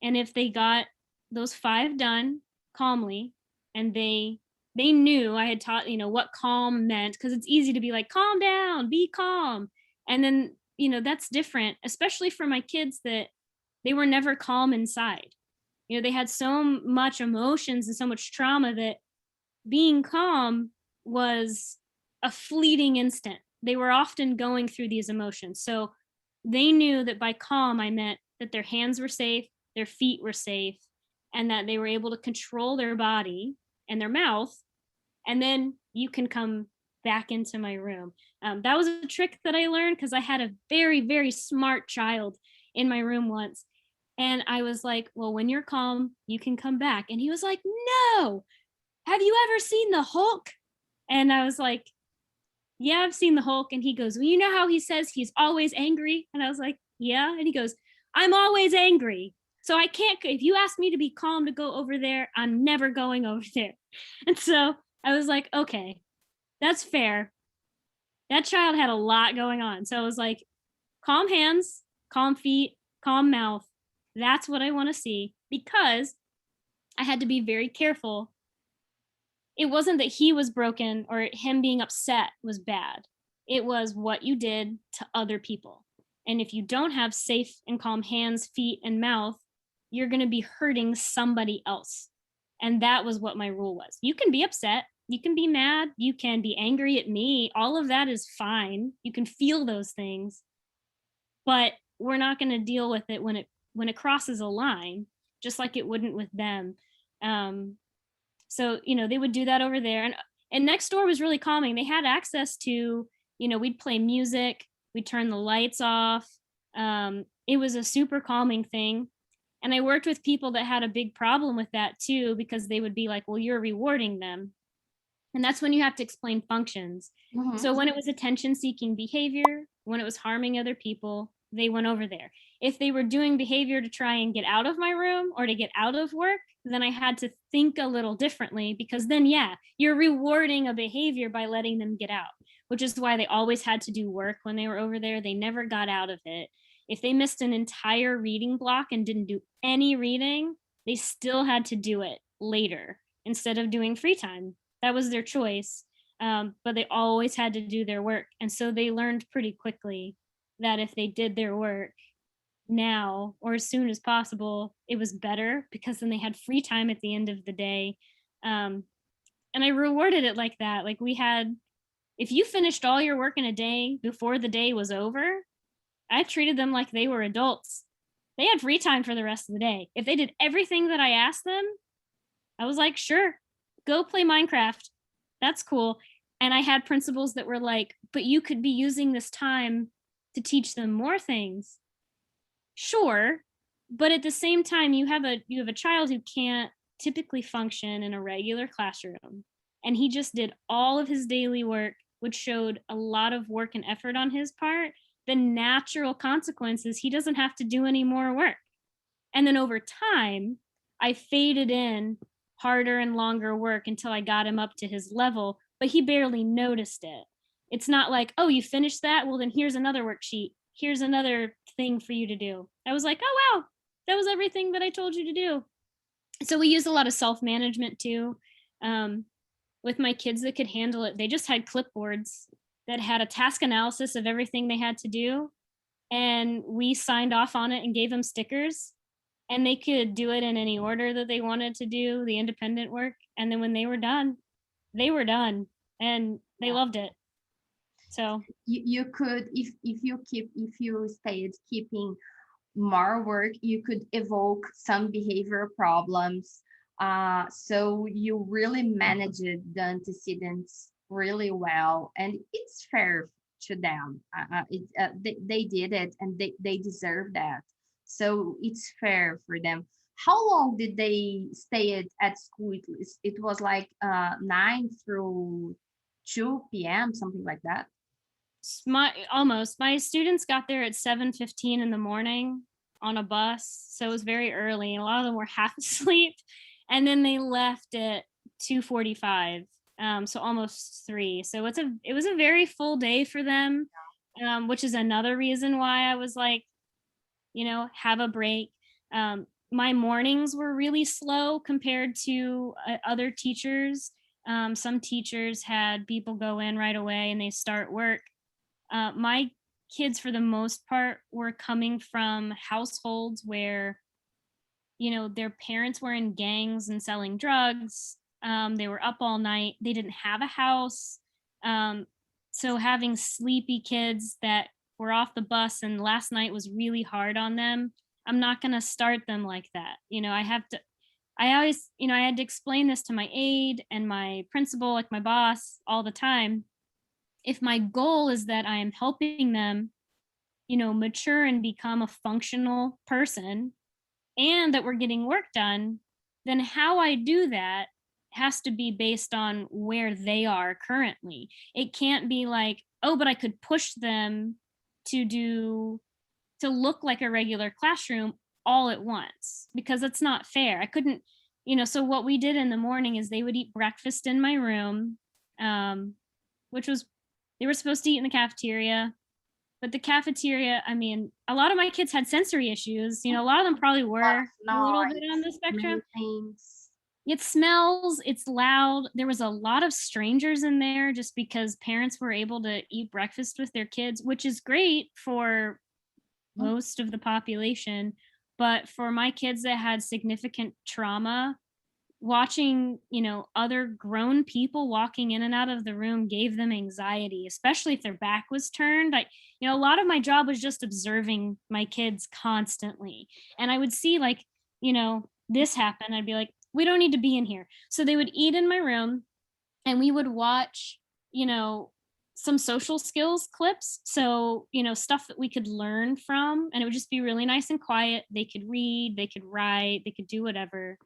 and if they got those 5 done calmly, and they knew I had taught, what calm meant, because it's easy to be like, calm down, be calm. And then, that's different, especially for my kids, that they were never calm inside. They had so much emotions and so much trauma that being calm was a fleeting instant. They were often going through these emotions. So they knew that by calm, I meant that their hands were safe, their feet were safe, and that they were able to control their body and their mouth. And then you can come back into my room. That was a trick that I learned because I had a very, very smart child in my room once. And I was like, well, when you're calm, you can come back. And he was like, no, have you ever seen the Hulk? And I was like, yeah, I've seen the Hulk. And he goes, well, you know how he says he's always angry? And I was like, yeah. And he goes, I'm always angry. So I can't, if you ask me to be calm to go over there, I'm never going over there. And so I was like, okay, that's fair. That child had a lot going on. So I was like, calm hands, calm feet, calm mouth. That's what I want to see, because I had to be very careful. It wasn't that he was broken or him being upset was bad. It was what you did to other people. And if you don't have safe and calm hands, feet, and mouth, you're going to be hurting somebody else. And that was what my rule was. You can be upset. You can be mad. You can be angry at me. All of that is fine. You can feel those things. But we're not going to deal with it when it crosses a line, just like it wouldn't with them. So, they would do that over there. And next door was really calming. They had access to, we'd play music, we'd turn the lights off. It was a super calming thing. And I worked with people that had a big problem with that too, because they would be like, well, you're rewarding them. And that's when you have to explain functions. Mm-hmm. So when it was attention-seeking behavior, when it was harming other people, they went over there. If they were doing behavior to try and get out of my room or to get out of work, then I had to think a little differently, because then, yeah, you're rewarding a behavior by letting them get out, which is why they always had to do work when they were over there. They never got out of it. If they missed an entire reading block and didn't do any reading, they still had to do it later instead of doing free time. That was their choice, but they always had to do their work. And so they learned pretty quickly that if they did their work now or as soon as possible, it was better, because then they had free time at the end of the day. And I rewarded it like that. Like, if you finished all your work in a day before the day was over, I treated them like they were adults. They had free time for the rest of the day. If they did everything that I asked them, I was like, sure, go play Minecraft. That's cool. And I had principals that were like, but you could be using this time to teach them more things. Sure, but at the same time, you have a child who can't typically function in a regular classroom, and he just did all of his daily work, which showed a lot of work and effort on his part. The natural consequences, he doesn't have to do any more work. And then over time, I faded in harder and longer work until I got him up to his level, but he barely noticed it. It's not like, oh, you finished that? Well, then here's another worksheet. Here's another thing for you to do. I was like, oh, wow, that was everything that I told you to do. So we used a lot of self-management too. With my kids that could handle it, they just had clipboards that had a task analysis of everything they had to do. And we signed off on it and gave them stickers. And they could do it in any order that they wanted to do, the independent work. And then when they were done, and they loved it. So you could, if you stayed keeping more work, you could evoke some behavior problems. So you really managed the antecedents really well, and it's fair to them. They did it, and they deserve that. So it's fair for them. How long did they stay at school? It was like 9 through 2 p.m., something like that. My students got there at 7:15 in the morning on a bus, so it was very early, and a lot of them were half asleep, and then they left at 2:45. so almost 3. So it was a very full day for them, which is another reason why I was like, have a break. My mornings were really slow compared to other teachers. Some teachers had people go in right away and they start work. My kids, for the most part, were coming from households where, their parents were in gangs and selling drugs. They were up all night. They didn't have a house. So having sleepy kids that were off the bus and last night was really hard on them, I'm not going to start them like that. I always, I had to explain this to my aide and my principal, like my boss, all the time. If my goal is that I am helping them, mature and become a functional person, and that we're getting work done, then how I do that has to be based on where they are currently. It can't be like, oh, but I could push them to look like a regular classroom all at once, because that's not fair. I couldn't, so what we did in the morning is they would eat breakfast in my room, which was, they were supposed to eat in the cafeteria. But the cafeteria, I mean, a lot of my kids had sensory issues. A lot of them probably were a little bit on the spectrum. It smells, it's loud. There was a lot of strangers in there just because parents were able to eat breakfast with their kids, which is great for most of the population. But for my kids that had significant trauma, watching, other grown people walking in and out of the room gave them anxiety, especially if their back was turned. A lot of my job was just observing my kids constantly. And I would see like, this happen. I'd be like, we don't need to be in here. So they would eat in my room and we would watch, some social skills clips. So, stuff that we could learn from, and it would just be really nice and quiet. They could read, they could write, they could do whatever.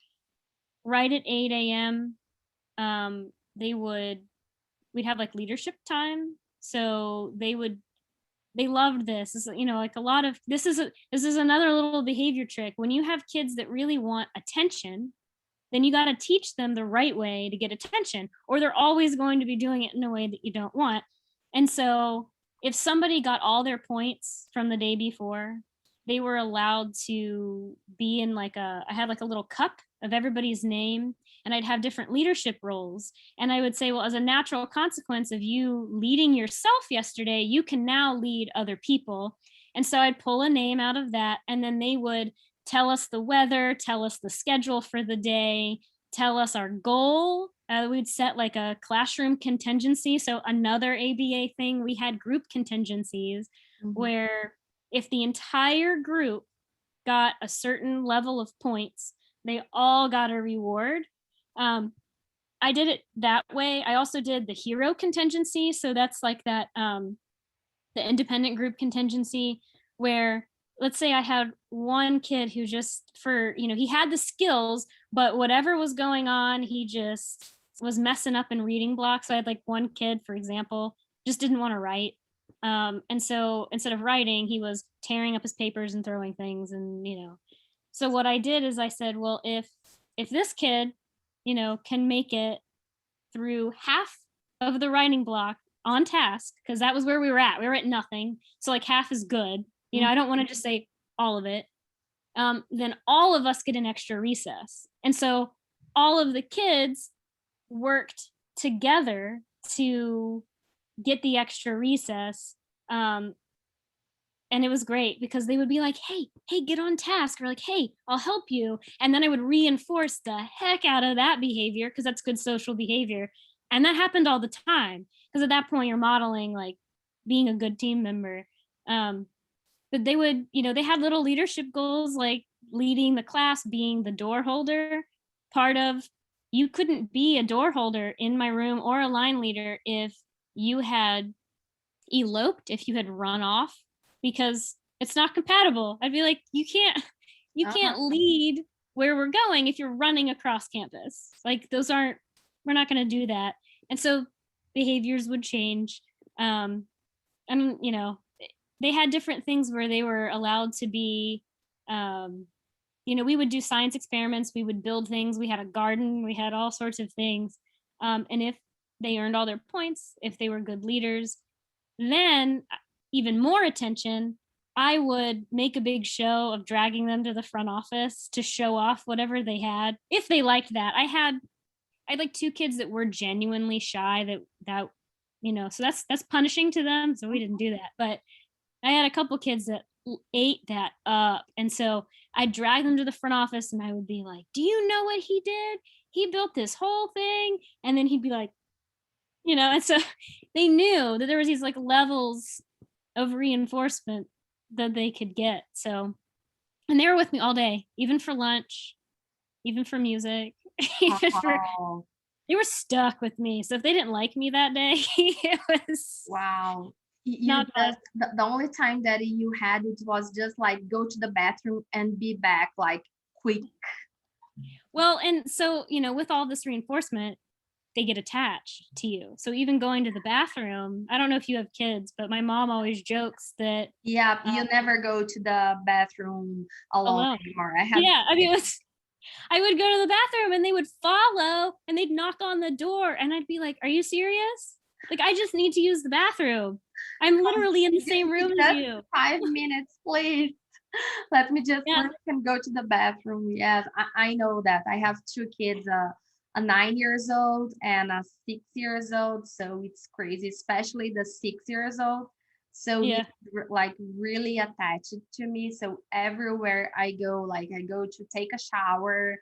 Right at 8 a.m., we'd have like leadership time. So they loved this. This, like a lot of, this is another little behavior trick. When you have kids that really want attention, then you got to teach them the right way to get attention, or they're always going to be doing it in a way that you don't want. And so if somebody got all their points from the day before, they were allowed to be in I had like a little cup of everybody's name, and I'd have different leadership roles. And I would say, well, as a natural consequence of you leading yourself yesterday, you can now lead other people. And so I'd pull a name out of that, and then they would tell us the weather, tell us the schedule for the day, tell us our goal. We'd set like a classroom contingency. So another ABA thing, we had group contingencies where if the entire group got a certain level of points, they all got a reward. I did it that way. I also did the Hero Contingency. So that's like that, the independent group contingency, where let's say I had one kid who just he had the skills, but whatever was going on, he just was messing up in reading blocks. So I had like one kid, for example, just didn't want to write. And so instead of writing, he was tearing up his papers and throwing things. And, so what I did is I said, well, if this kid, can make it through half of the writing block on task, because that was where we were at. We were at nothing. So like half is good. I don't want to just say all of it. Then all of us get an extra recess. And so all of the kids worked together to get the extra recess. And it was great because they would be like, hey, get on task, or like, hey, I'll help you. And then I would reinforce the heck out of that behavior, because that's good social behavior. And that happened all the time, because at that point you're modeling like being a good team member. But they would, they had little leadership goals like leading the class, being the door holder. Part of, you couldn't be a door holder in my room or a line leader if you had eloped, if you had run off, because it's not compatible. I'd be like, you can't lead where we're going if you're running across campus. Like we're not going to do that. And so behaviors would change. And, they had different things where they were allowed to be, we would do science experiments, we would build things, we had a garden, we had all sorts of things. And they earned all their points, if they were good leaders, then even more attention, I would make a big show of dragging them to the front office to show off whatever they had, if they liked that. I had like 2 kids that were genuinely shy that so that's punishing to them, so we didn't do that. But I had a couple kids that ate that up, and so I'd drag them to the front office and I would be like, "Do you know what he did? He built this whole thing." And then he'd be like, and so they knew that there was these like levels of reinforcement that they could get. So, and they were with me all day, even for lunch, even for music, even for Wow. they were stuck with me. So if they didn't like me that day, it was Wow. You not fun. just the only time that you had it was just like go to the bathroom and be back like quick. Well, and so, with all this reinforcement, they get attached to you. So even going to the bathroom, I don't know if you have kids, but my mom always jokes that Yeah, you never go to the bathroom alone alone. anymore. I have Yeah, I mean, I would go to the bathroom and they would follow and they'd knock on the door and I'd be like, "Are you serious? Like, I just need to use the bathroom. I'm literally in the same room as just you." 5 minutes, please. Let me just Yeah. work and go to the bathroom. Yes, I know that. I have 2 kids, a 9 years old and a 6 years old. So it's crazy, especially the 6 years old. So he's Yeah. like really attached to me. So everywhere I go, like I go to take a shower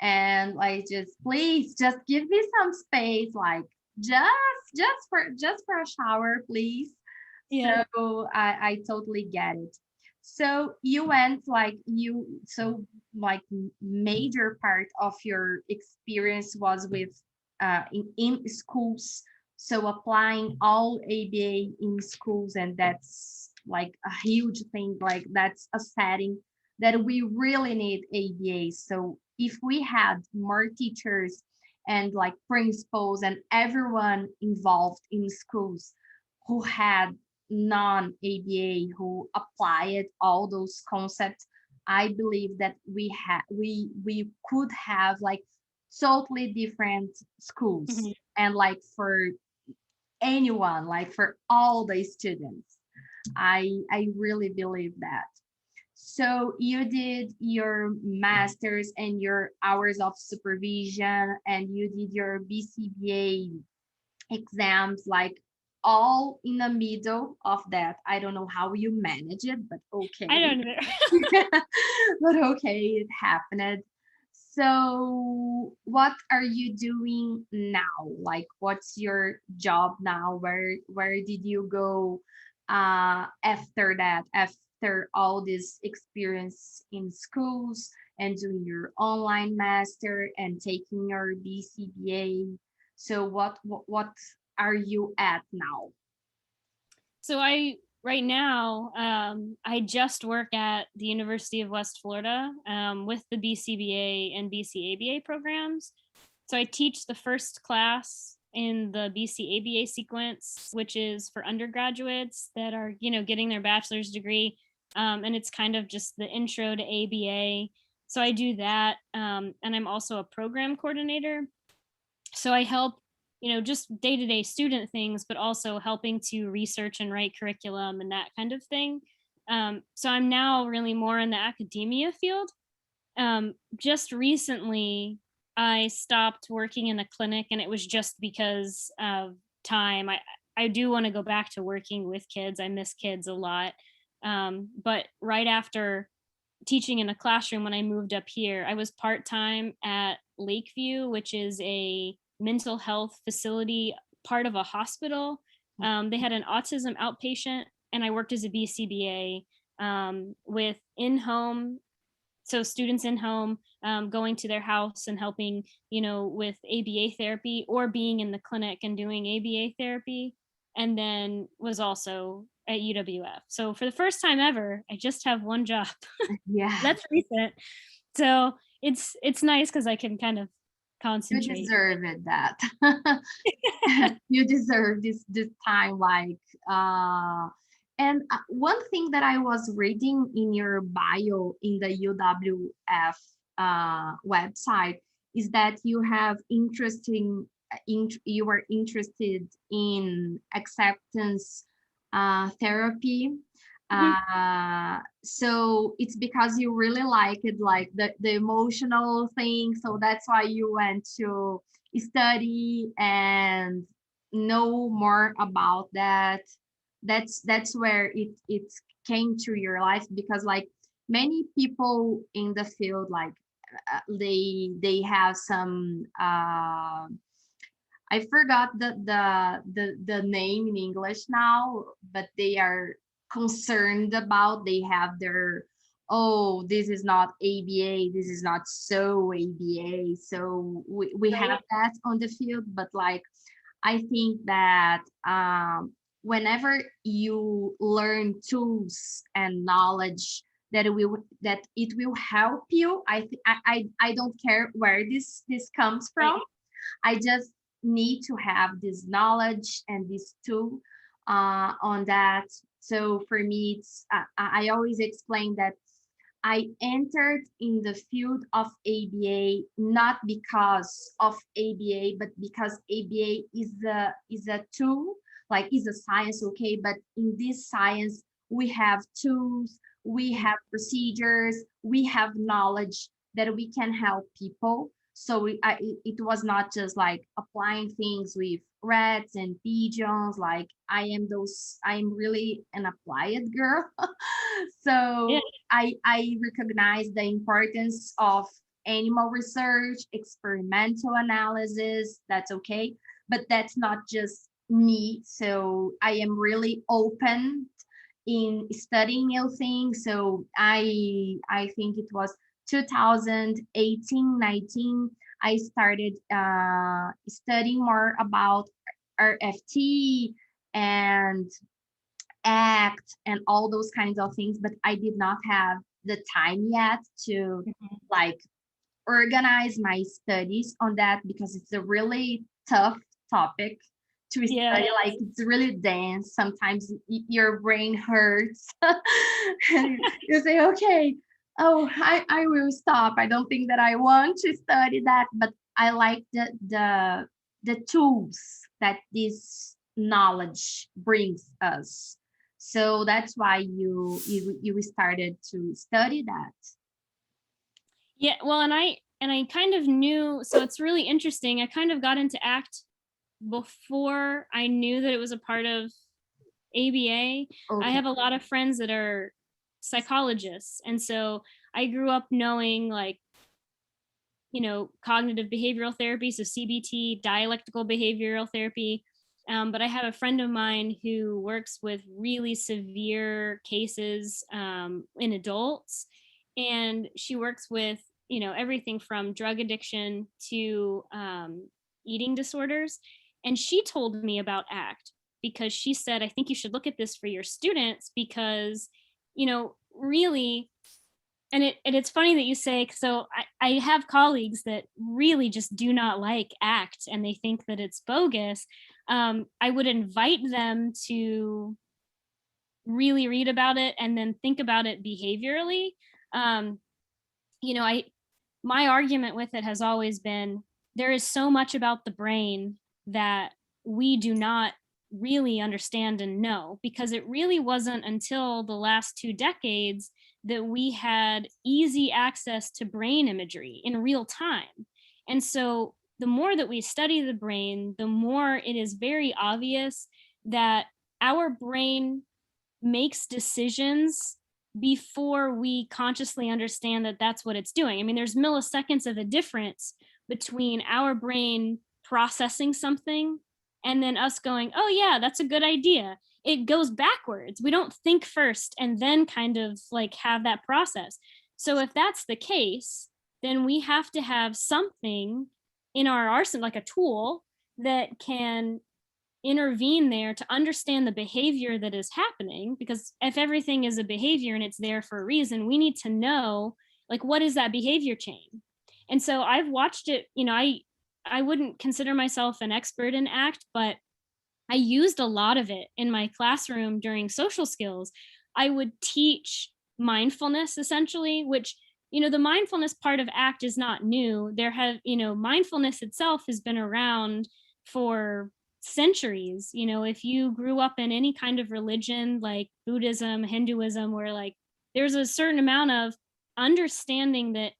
and like just please just give me some space, like just for a shower, please. Yeah. So I totally get it. So you went like like major part of your experience was with in schools. So applying all ABA in schools, and that's like a huge thing. Like that's a setting that we really need ABA. So if we had more teachers and like principals and everyone involved in schools who had non-ABA, who applied all those concepts, I believe that we could have like totally different schools, Mhm. and like for anyone, like for all the students. I really believe that. So you did your masters and your hours of supervision, and you did your BCBA exams, like all in the middle of that. I don't know how you manage it, but okay. I don't know. But okay, it happened. So what are you doing now? Like what's your job now? Where did you go after that, after all this experience in schools and doing your online master and taking your BCBA? So what are you at now? So right now, I just work at the University of West Florida with the BCBA and BCABA programs. So I teach the first class in the BCABA sequence, which is for undergraduates that are, getting their bachelor's degree. And it's kind of just the intro to ABA. So I do that. And I'm also a program coordinator. So I help, just day-to-day student things, but also helping to research and write curriculum and that kind of thing. So I'm now really more in the academia field. Just recently, I stopped working in a clinic, and it was just because of time. I do want to go back to working with kids. I miss kids a lot. But right after teaching in a classroom, when I moved up here, I was part-time at Lakeview, which is a mental health facility, part of a hospital. They had an autism outpatient, and I worked as a BCBA with in-home, so students in home, going to their house and helping, with ABA therapy, or being in the clinic and doing ABA therapy. And then was also at UWF. So for the first time ever, I just have one job. Yeah, That's recent. So it's nice because I can kind of you concentrate. deserve it, that. You deserve this time, like and one thing that I was reading in your bio in the UWF website is that you have interest you were interested in acceptance therapy. So it's because you really like it, like the emotional thing. So that's why you went to study and know more about that. That's where it came to your life, because like many people in the field, like they have some I forgot the name in English now, but they are concerned about, they have their, oh, this is not ABA, this is not so ABA. So we have that on the field, but like I think that whenever you learn tools and knowledge that it will help you, I don't care where this comes from. I just need to have this knowledge and this tool on that. So for me, it's I always explain that I entered in the field of ABA not because of ABA, but because ABA is a tool, like is a science, okay? But in this science, we have tools, we have procedures, we have knowledge that we can help people. So it was not just like applying things with rats and pigeons. Like I'm really an applied girl. So Yeah. I recognize the importance of animal research, experimental analysis. That's okay, but that's not just me. So I am really open in studying new things. So I think it was 2018, 19, I started studying more about RFT and ACT and all those kinds of things, but I did not have the time yet to like organize my studies on that, because it's a really tough topic to study. Like it's really dense. Sometimes your brain hurts and you say, okay, oh, I will stop. I don't think that I want to study that, but I like the tools that this knowledge brings us. So that's why you started to study that. Yeah, well, and I kind of knew, so it's really interesting. I kind of got into ACT before I knew that it was a part of ABA. Okay. I have a lot of friends that are psychologists, and so I grew up knowing, like, you know, cognitive behavioral therapy, so CBT, dialectical behavioral therapy. But I have a friend of mine who works with really severe cases in adults, and she works with, you know, everything from drug addiction to eating disorders. And she told me about ACT because she said, I think you should look at this for your students because, you know, really, and it's funny that you say, so I have colleagues that really just do not like ACT and they think that it's bogus. I would invite them to really read about it and then think about it behaviorally. You know, my argument with it has always been, there is so much about the brain that we do not really understand and know, because it really wasn't until the last 2 decades that we had easy access to brain imagery in real time. And so the more that we study the brain, the more it is very obvious that our brain makes decisions before we consciously understand that that's what it's doing. I mean, there's milliseconds of a difference between our brain processing something and then us going, oh yeah, that's a good idea. It goes backwards. We don't think first and then kind of like have that process. So if that's the case, then we have to have something in our arsenal, like a tool that can intervene there to understand the behavior that is happening. Because if everything is a behavior and it's there for a reason, we need to know, like, what is that behavior chain? And so I've watched it, you know, I wouldn't consider myself an expert in ACT, but I used a lot of it in my classroom during social skills. I would teach mindfulness essentially, which the mindfulness part of ACT is not new. Mindfulness itself has been around for centuries. If you grew up in any kind of religion like Buddhism, Hinduism, where like there's a certain amount of understanding that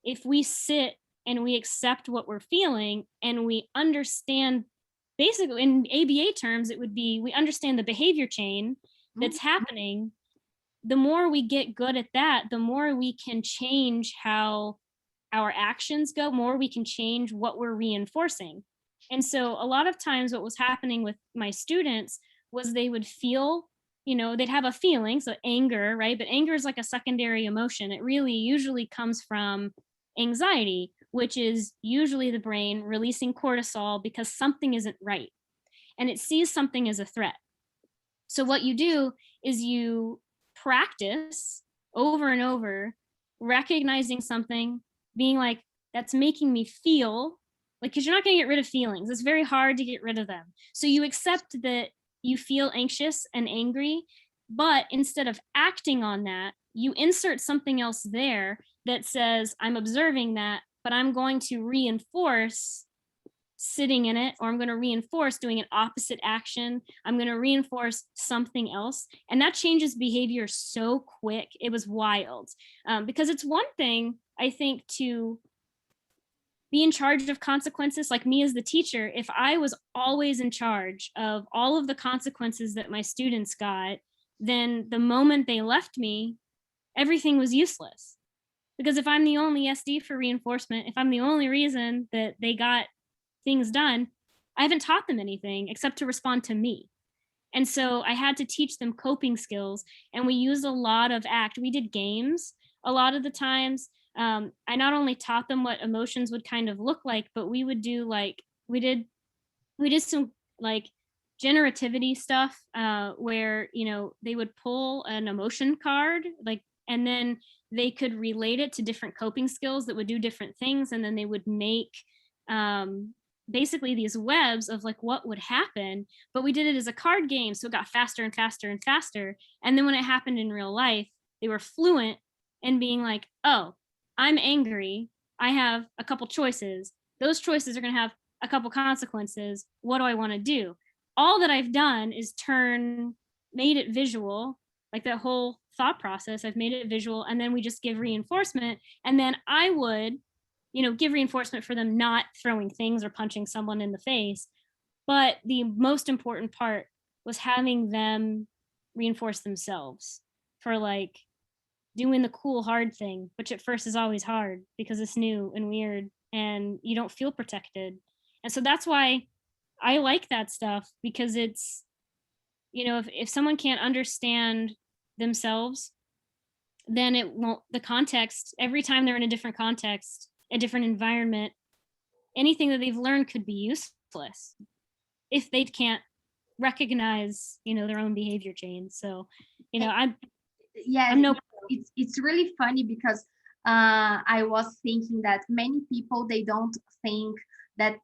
if we sit and we accept what we're feeling and we understand, basically in ABA terms, it would be we understand the behavior chain that's happening. The more we get good at that, the more we can change how our actions go, more we can change what we're reinforcing. And so a lot of times what was happening with my students was they would feel, they'd have a feeling, so anger, right? But anger is like a secondary emotion. It really usually comes from anxiety, which is usually the brain releasing cortisol because something isn't right. And it sees something as a threat. So what you do is you practice over and over, recognizing something, being like, that's making me feel like, because you're not going to get rid of feelings. It's very hard to get rid of them. So you accept that you feel anxious and angry, but instead of acting on that, you insert something else there that says, I'm observing that, but I'm going to reinforce sitting in it, or I'm going to reinforce doing an opposite action. I'm going to reinforce something else. And that changes behavior so quick. It was wild. Because it's one thing, I think, to be in charge of consequences, like me as the teacher. If I was always in charge of all of the consequences that my students got, then the moment they left me, everything was useless. Because if I'm the only SD for reinforcement, if I'm the only reason that they got things done, I haven't taught them anything except to respond to me. And so I had to teach them coping skills, and we used a lot of ACT. We did games a lot of the times. I not only taught them what emotions would kind of look like, but we would do like, we did some like generativity stuff, where, they would pull an emotion card, like, and then they could relate it to different coping skills that would do different things. And then they would make, basically these webs of like what would happen, but we did it as a card game, so it got faster and faster and faster. And then when it happened in real life, they were fluent in being like, oh, I'm angry, I have a couple choices, those choices are going to have a couple consequences, what do I want to do? All that I've done is made it visual, like that whole thought process, I've made it visual, and then we just give reinforcement. And then I would give reinforcement for them not throwing things or punching someone in the face. But the most important part was having them reinforce themselves for like doing the cool, hard thing, which at first is always hard because it's new and weird and you don't feel protected. And so that's why I like that stuff, because it's, if someone can't understand themselves, then it won't, the context, every time they're in a different context, a different environment, anything that they've learned could be useless if they can't recognize, their own behavior chain. So, I'm no. It's really funny because I was thinking that many people, they don't think that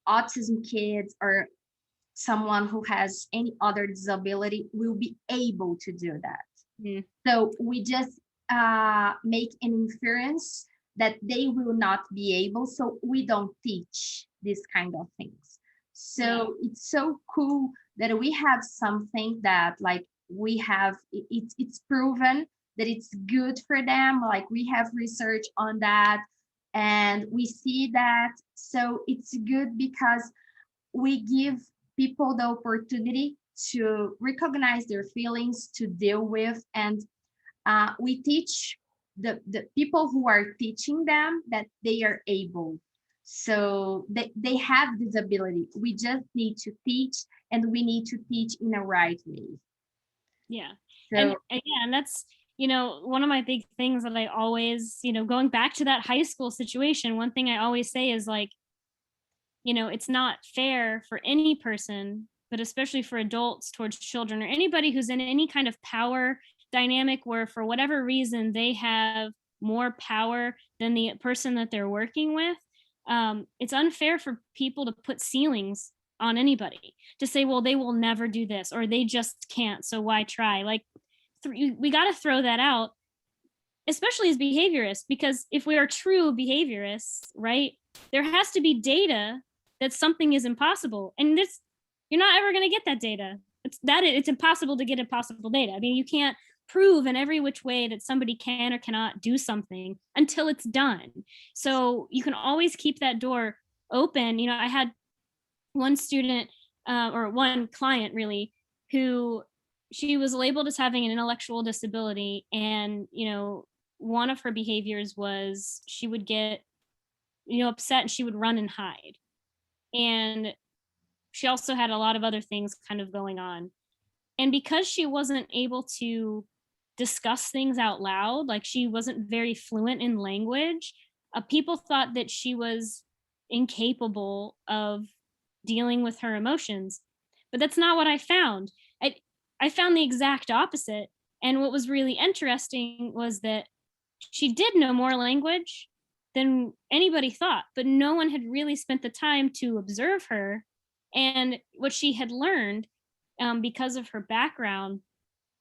autism kids or someone who has any other disability will be able to do that. So we just make an inference that they will not be able, so we don't teach these kind of things. So it's so cool that we have something that like we have, it's proven that it's good for them, like we have research on that and we see that. So it's good because we give people the opportunity to recognize their feelings, to deal with, and we teach the people who are teaching them that they are able. So they have this ability. We just need to teach, and we need to teach in a right way. Yeah. So, and again, that's, one of my big things that I always, going back to that high school situation, one thing I always say is like, it's not fair for any person, but especially for adults towards children or anybody who's in any kind of power dynamic where for whatever reason they have more power than the person that they're working with. It's unfair for people to put ceilings on anybody, to say, well, they will never do this or they just can't, so why try? Like we got to throw that out. especially as behaviorists, because if we are true behaviorists, right, there has to be data that something is impossible. And this, you're not ever going to get that data. It's impossible to get impossible data. I mean, you can't prove in every which way that somebody can or cannot do something until it's done. So you can always keep that door open. You know, I had one student or one client really, who she was labeled as having an intellectual disability, and you know, one of her behaviors was she would get, you know, upset and she would run and hide. And she also had a lot of other things kind of going on. And because she wasn't able to discuss things out loud, like she wasn't very fluent in language, people thought that she was incapable of dealing with her emotions. But that's not what I found. I found the exact opposite. And what was really interesting was that she did know more language than anybody thought, but no one had really spent the time to observe her. And what she had learned, because of her background,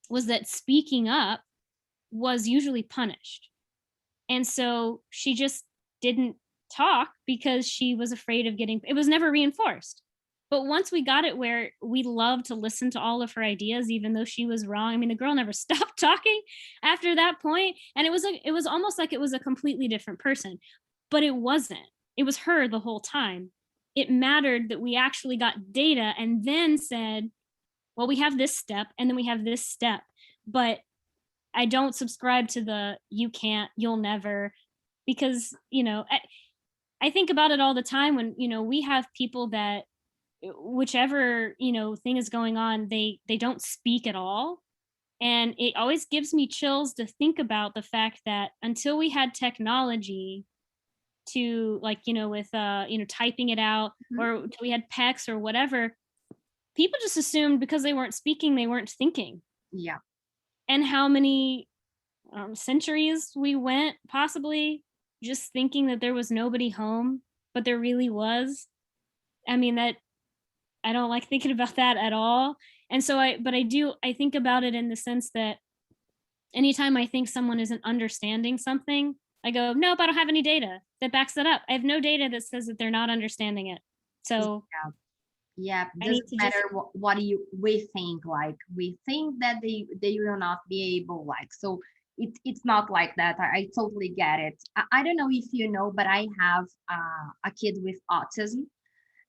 was that speaking up was usually punished. And so she just didn't talk because she was afraid of getting, it was never reinforced. But once we got it where we loved to listen to all of her ideas, even though she was wrong, I mean, the girl never stopped talking after that point. And it was almost like it was a completely different person, but it wasn't. It was her the whole time. It mattered that we actually got data and then said, well, we have this step and then we have this step. But I don't subscribe to the you can't, you'll never, because, you know, I think about it all the time when, you know, we have people that whichever, you know, thing is going on, they don't speak at all. And it always gives me chills to think about the fact that until we had technology to, like, you know, with you know, typing it out, or until we had PECs or whatever, people just assumed because they weren't speaking, they weren't thinking. Yeah. And how many centuries we went possibly just thinking that there was nobody home, but there really was. I mean, that I don't like thinking about that at all. And so I think about it in the sense that anytime I think someone isn't understanding something, I go, nope, I don't have any data that backs that up. I have no data that says that they're not understanding it. So yeah, I need doesn't to matter just, what we think. Like we think that they will not be able, like, so it's not like that. I totally get it. I don't know if you know, but I have a kid with autism,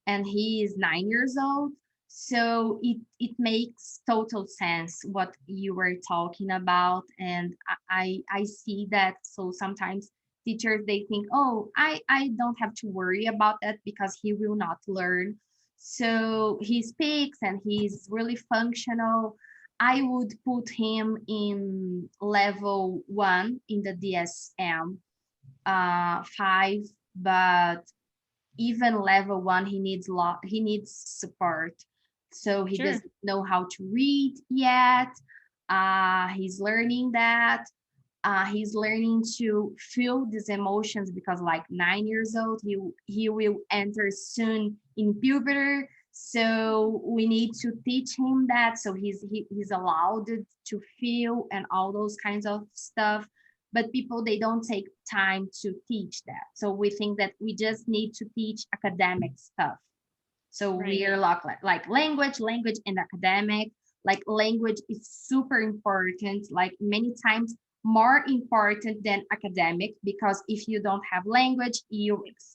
and he is 9 years old. So it makes total sense what you were talking about. And I see that. So sometimes teachers, they think, oh, I don't have to worry about that because he will not learn. So he speaks and he's really functional. I would put him in level 1 in the DSM 5, but even level 1, he needs support. So he sure, doesn't know how to read yet. He's learning that. He's learning to feel these emotions because, like, 9 years old, he will enter soon in puberty. So we need to teach him that. So he's allowed to feel and all those kinds of stuff. But people, they don't take time to teach that. So we think that we just need to teach academic stuff. So we are like language and academic. Like language is super important, like many times more important than academic, because if you don't have language,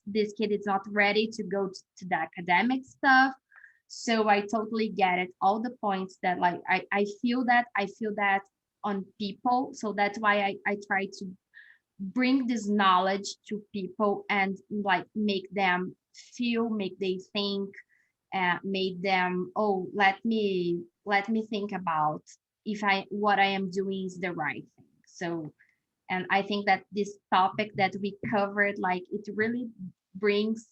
this kid is not ready to go to the academic stuff. So I totally get it. All the points that, like, I feel that on people. So that's why I try to bring this knowledge to people and, like, make them feel, make they think, make them, oh, let me think about if what I am doing is the right thing. So, and I think that this topic that we covered, like, it really brings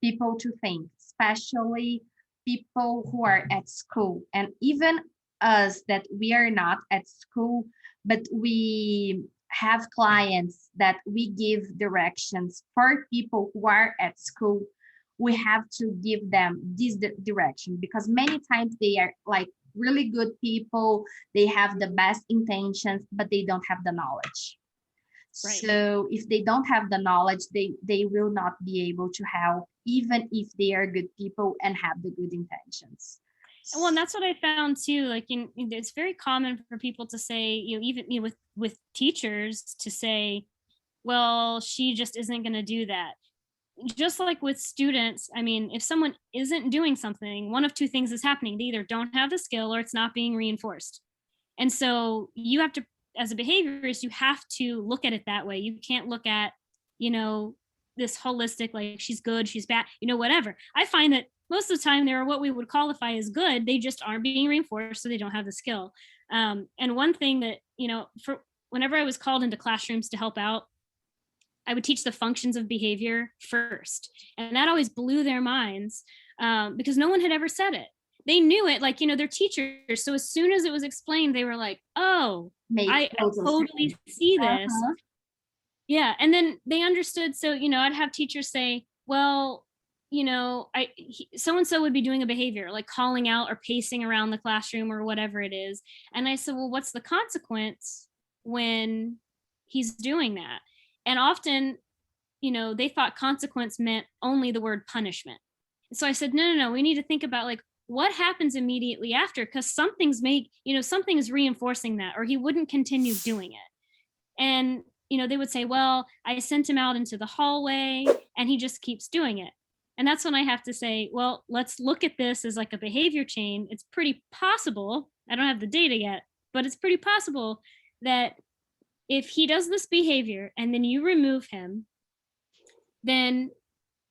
people to think, especially people who are at school, and even us that we are not at school, but we have clients that we give directions for people who are at school. We have to give them this direction, because many times they are, like, really good people, they have the best intentions, but they don't have the knowledge. Right. So if they don't have the knowledge, they will not be able to help, even if they are good people and have the good intentions. Well, and that's what I found too. Like, it's very common for people to say, even with teachers to say, well, she just isn't going to do that. Just like with students, I mean, if someone isn't doing something, one of two things is happening. They either don't have the skill or it's not being reinforced. And so you have to, as a behaviorist, you have to look at it that way. You can't look at, this holistic, like she's good, she's bad, whatever. I find that most of the time they're what we would qualify as good. They just aren't being reinforced, so they don't have the skill. And one thing that, for whenever I was called into classrooms to help out, I would teach the functions of behavior first. And that always blew their minds because no one had ever said it. They knew it, like, they're teachers. So as soon as it was explained, they were like, oh, I totally see this. Yeah. And then they understood. So, I'd have teachers say, well, so-and-so would be doing a behavior like calling out or pacing around the classroom or whatever it is. And I said, well, what's the consequence when he's doing that? And often, they thought consequence meant only the word punishment. So I said, no, we need to think about like what happens immediately after, because something's reinforcing that, or he wouldn't continue doing it. And, they would say, well, I sent him out into the hallway and he just keeps doing it. And that's when I have to say, well, let's look at this as like a behavior chain. It's pretty possible, I don't have the data yet, but it's pretty possible that if he does this behavior and then you remove him, then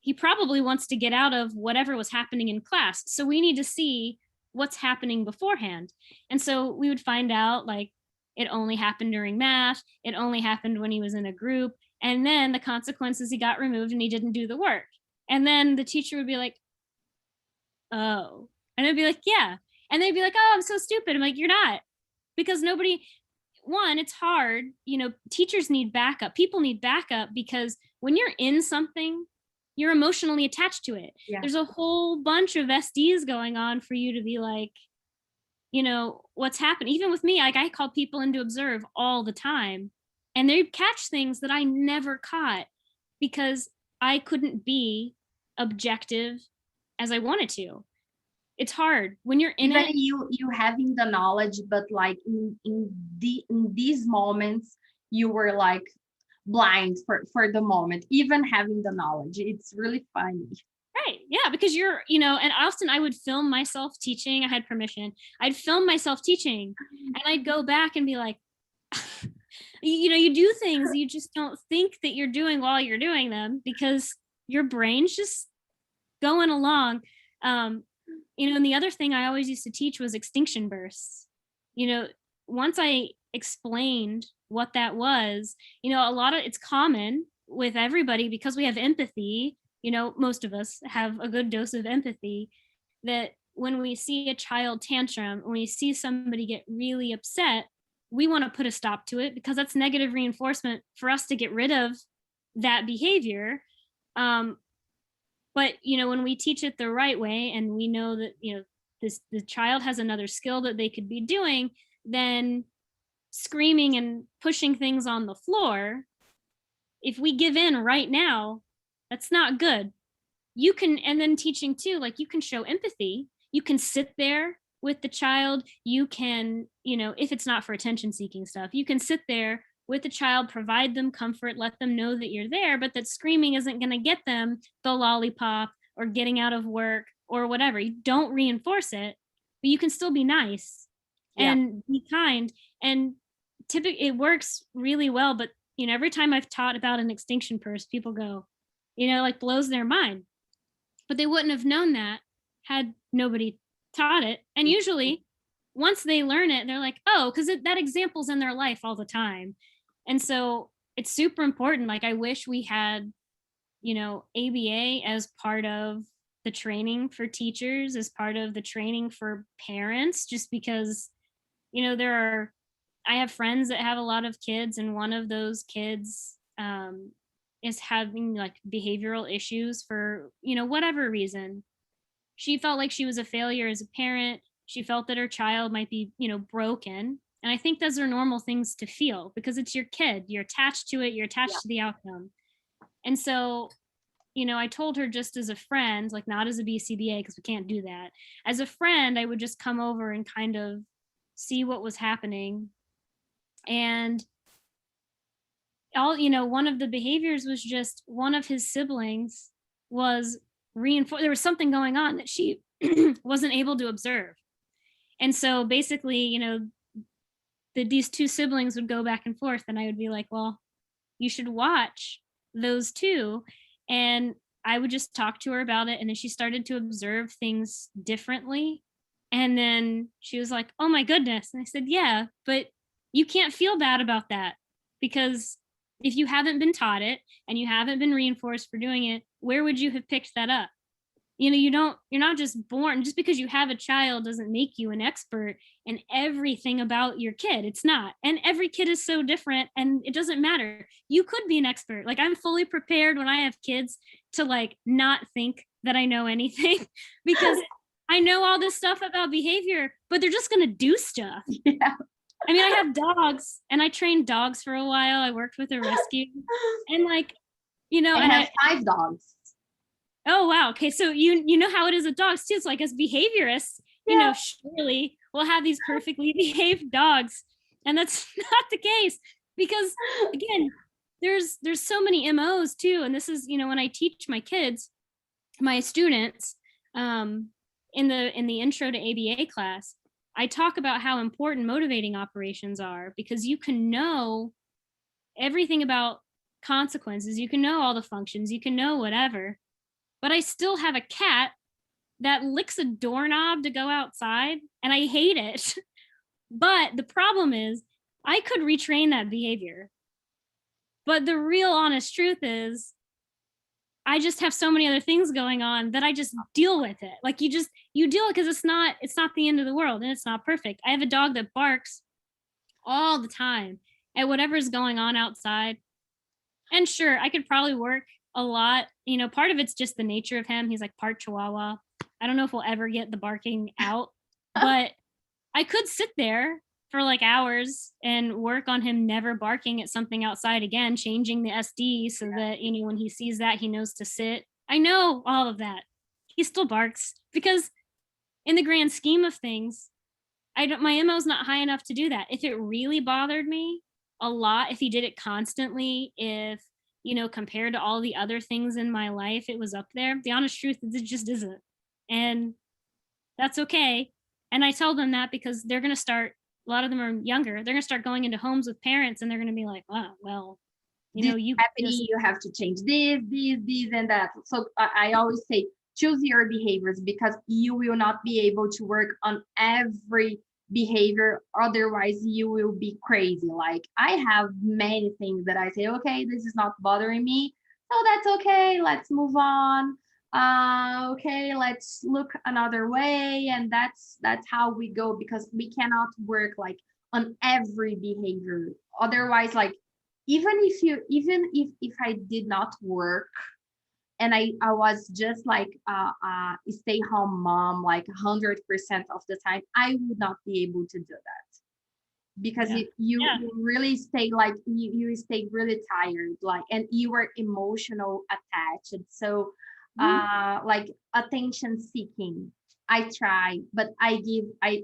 he probably wants to get out of whatever was happening in class. So we need to see what's happening beforehand. And so we would find out like it only happened during math, it only happened when he was in a group, and then the consequences, he got removed and he didn't do the work. And then the teacher would be like, oh, and I'd be like, yeah. And they'd be like, oh, I'm so stupid. I'm like, you're not, because it's hard, teachers need backup, people need backup, because when you're in something, you're emotionally attached to it. Yeah. There's a whole bunch of SDs going on for you to be like, what's happened. Even with me, like I call people in to observe all the time, and they catch things that I never caught because I couldn't be objective as I wanted to. It's hard when you're in it. You having the knowledge, but like in these moments, you were like blind for the moment, even having the knowledge. It's really funny. Right. Yeah. Because and often I would film myself teaching. I had permission. I'd film myself teaching and I'd go back and be like, you do things you just don't think that you're doing while you're doing them because your brain's just going along. And the other thing I always used to teach was extinction bursts. Once I explained what that was, it's common with everybody because we have empathy. Most of us have a good dose of empathy, that when we see a child tantrum, when we see somebody get really upset, we want to put a stop to it because that's negative reinforcement for us to get rid of that behavior. But, when we teach it the right way and we know that, the child has another skill that they could be doing, then screaming and pushing things on the floor, if we give in right now, that's not good. And then teaching too, like you can show empathy. You can sit there with the child. You can, if it's not for attention seeking stuff, you can sit there with the child, provide them comfort, let them know that you're there, but that screaming isn't going to get them the lollipop or getting out of work or whatever. You don't reinforce it, but you can still be nice and be kind. And typically it works really well. But, every time I've taught about an extinction burst, people go, like blows their mind. But they wouldn't have known that had nobody taught it. And usually once they learn it, they're like, oh, because that example's in their life all the time. And so it's super important. Like I wish we had, ABA as part of the training for teachers, as part of the training for parents, just because, I have friends that have a lot of kids, and one of those kids is having like behavioral issues for, whatever reason. She felt like she was a failure as a parent. She felt that her child might be, broken. And I think those are normal things to feel because it's your kid. You're attached to it. You're attached to the outcome. And so, I told her just as a friend, like not as a BCBA, because we can't do that. As a friend, I would just come over and kind of see what was happening. And one of the behaviors was just one of his siblings was reinforced. There was something going on that she wasn't able to observe. And so basically, these two siblings would go back and forth, and I would be like, well, you should watch those two. And I would just talk to her about it. And then she started to observe things differently. And then she was like, oh my goodness. And I said, yeah, but you can't feel bad about that, because if you haven't been taught it and you haven't been reinforced for doing it, where would you have picked that up? You're not just born. Just because you have a child doesn't make you an expert in everything about your kid. It's not. And every kid is so different, and it doesn't matter. You could be an expert. Like, I'm fully prepared when I have kids to like not think that I know anything because I know all this stuff about behavior, but they're just going to do stuff. Yeah. I mean, I have dogs, and I trained dogs for a while. I worked with a rescue, and like, I have 5 dogs. Oh, wow. Okay. So you know how it is with dogs too. It's like, as behaviorists, surely we'll have these perfectly behaved dogs. And that's not the case, because again, there's so many MOs too. And this is, when I teach my kids, my students, in the intro to ABA class, I talk about how important motivating operations are, because you can know everything about consequences. You can know all the functions, you can know whatever. But I still have a cat that licks a doorknob to go outside, and I hate it. But the problem is, I could retrain that behavior. But the real honest truth is, I just have so many other things going on that I just deal with it. Like, you deal it because it's not the end of the world, and it's not perfect. I have a dog that barks all the time at whatever's going on outside. And sure, I could probably work a lot. Part of it's just the nature of him. He's like part Chihuahua. I don't know if we'll ever get the barking out, but I could sit there for like hours and work on him never barking at something outside again, changing the SD so that, when he sees that, he knows to sit. I know all of that. He still barks because in the grand scheme of things, my MO is not high enough to do that. If it really bothered me a lot, if he did it constantly, if compared to all the other things in my life, it was up there. The honest truth is, it just isn't. And that's okay. And I tell them that because they're going to start, a lot of them are younger, they're going to start going into homes with parents, and they're going to be like, wow, well, you have to change this, and that. So I always say, choose your behaviors, because you will not be able to work on every behavior, otherwise you will be crazy. Like, I have many things that I say, okay, this is not bothering me, so that's okay, let's move on. Okay, let's look another way. And that's how we go, because we cannot work like on every behavior. Otherwise, like, even if I did not work and I was just like stay-home mom, like 100% of the time, I would not be able to do that, because you really stay like you stay really tired, like, and you are emotional attached. So like attention seeking, I try, but I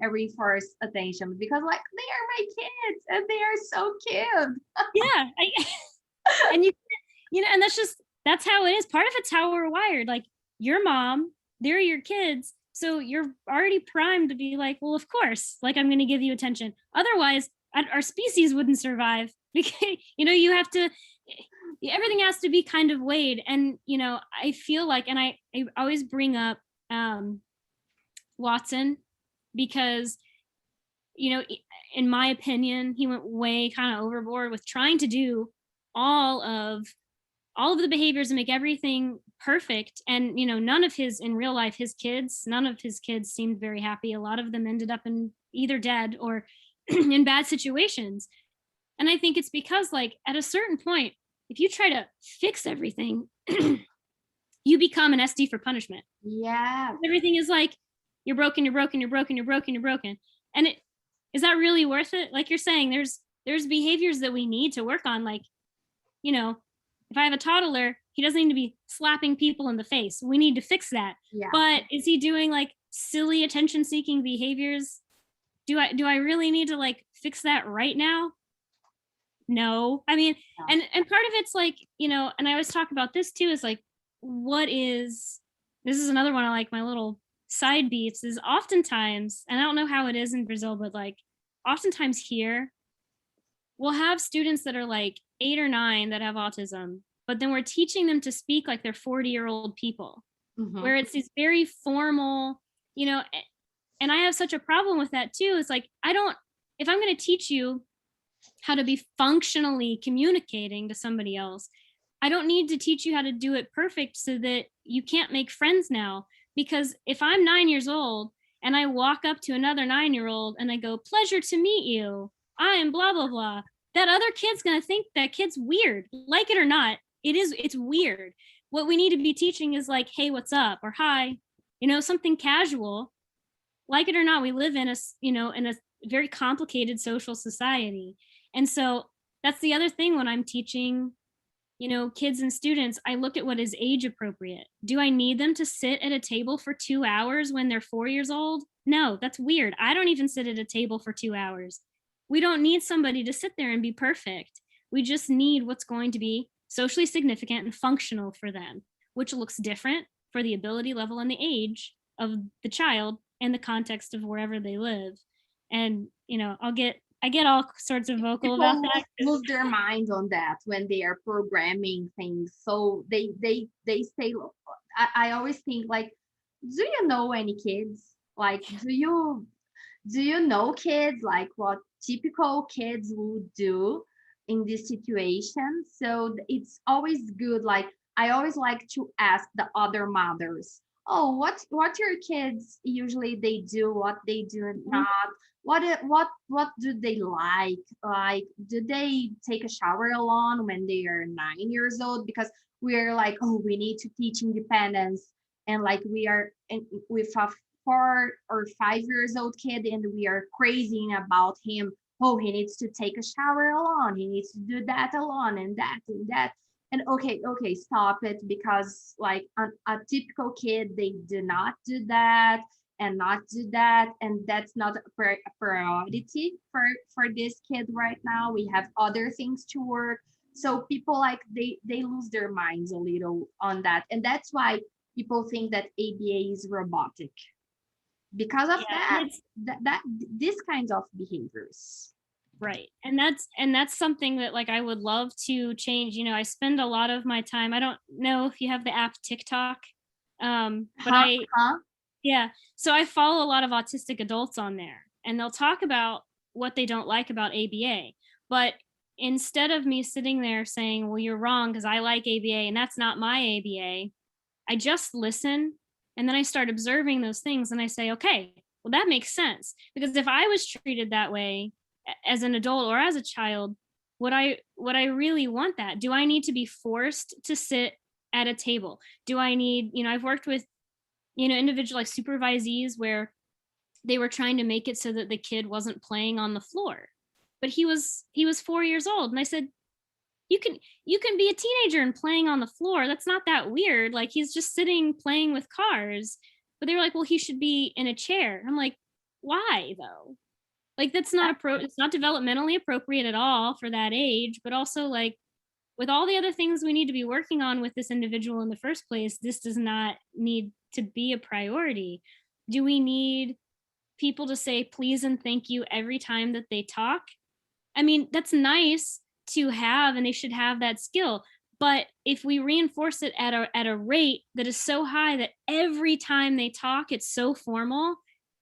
reinforce attention, because like, they are my kids and they are so cute. And and that's how it is. Part of it's how we're wired. Like, your mom, they're your kids, so you're already primed to be like, well, of course, like, I'm going to give you attention. Otherwise, our species wouldn't survive. Because you have to, everything has to be kind of weighed. And I feel like, and I always bring up Watson, because in my opinion, he went way kind of overboard with trying to do all of the behaviors and make everything perfect. And none of his kids seemed very happy. A lot of them ended up in either dead or in bad situations. And I think it's because, like, at a certain point, if you try to fix everything, you become an SD for punishment. Yeah. Everything is like, you're broken. And is that really worth it? Like you're saying, there's behaviors that we need to work on. Like, you know, if I have a toddler, he doesn't need to be slapping people in the face. We need to fix that. Yeah. But is he doing like silly attention seeking behaviors? Do I really need to like fix that right now? No. I mean, and part of it's like, you know, and I always talk about this too, is like, this is another one of like my little side beats is oftentimes, and I don't know how it is in Brazil, but like oftentimes here, we'll have students that are like 8 or 9 that have autism, but then we're teaching them to speak like they're 40-year-old people, where it's these very formal, you know, and I have such a problem with that too. It's like, if I'm going to teach you how to be functionally communicating to somebody else, I don't need to teach you how to do it perfect so that you can't make friends now. Because if I'm 9 years old and I walk up to another 9-year-old and I go, pleasure to meet you, I am blah, blah, blah, that other kid's going to think that kid's weird. Like it or not, it's weird. What we need to be teaching is like, hey, what's up? Or hi, you know, something casual. Like it or not, we live in a very complicated social society. And so that's the other thing when I'm teaching, you know, kids and students, I look at what is age appropriate. Do I need them to sit at a table for 2 hours when they're 4 years old? No, that's weird. I don't even sit at a table for 2 hours. We don't need somebody to sit there and be perfect. We just need what's going to be socially significant and functional for them, which looks different for the ability level and the age of the child and the context of wherever they live. And, you know, I get all sorts of vocal People about that. lose their mind on that when they are programming things. So they say, I always think like, do you know any kids? Like, do you know kids, like what typical kids would do in this situation? So it's always good. Like, I always like to ask the other mothers, oh, what your kids usually they do, what they do not, what do they like? Like, do they take a shower alone when they are 9 years old? Because we're like, oh, we need to teach independence, and like we are with a 4 or 5 years old kid, and we are crazy about him. Oh, he needs to take a shower alone, he needs to do that alone, and that and that. And okay, stop it, because like a typical kid, they do not do that and not do that, and that's not a priority for this kid right now. We have other things to work. So people like they lose their minds a little on that, and that's why people think that ABA is robotic, because of that these kinds of behaviors. Right. And that's something that like I would love to change. You know, I spend a lot of my time, I don't know if you have the app TikTok, but yeah. So I follow a lot of autistic adults on there, and they'll talk about what they don't like about ABA. But instead of me sitting there saying, well, you're wrong because I like ABA and that's not my ABA, I just listen, and then I start observing those things and I say, okay, well, that makes sense. Because if I was treated that way as an adult or as a child, would I really want that? Do I need to be forced to sit at a table? Do I need, you know, I've worked with, you know, individual like supervisees where they were trying to make it so that the kid wasn't playing on the floor, but he was 4 years old. And I said, you can be a teenager and playing on the floor. That's not that weird. Like, he's just sitting playing with cars. But they were like, well, he should be in a chair. I'm like, why though? Like, that's not it's not developmentally appropriate at all for that age. But also, like, with all the other things we need to be working on with this individual in the first place, this does not need to be a priority. Do we need people to say please and thank you every time that they talk? I mean, that's nice to have, and they should have that skill. But if we reinforce it at a rate that is so high that every time they talk, it's so formal,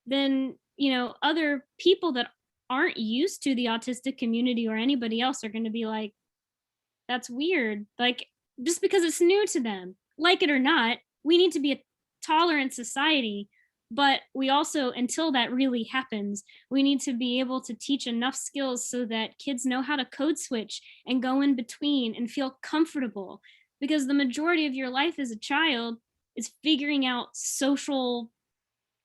then, you know, other people that aren't used to the autistic community or anybody else are going to be like, that's weird. Like, just because it's new to them, like it or not, we need to be a tolerant society. But we also, until that really happens, we need to be able to teach enough skills so that kids know how to code switch and go in between and feel comfortable. Because the majority of your life as a child is figuring out social,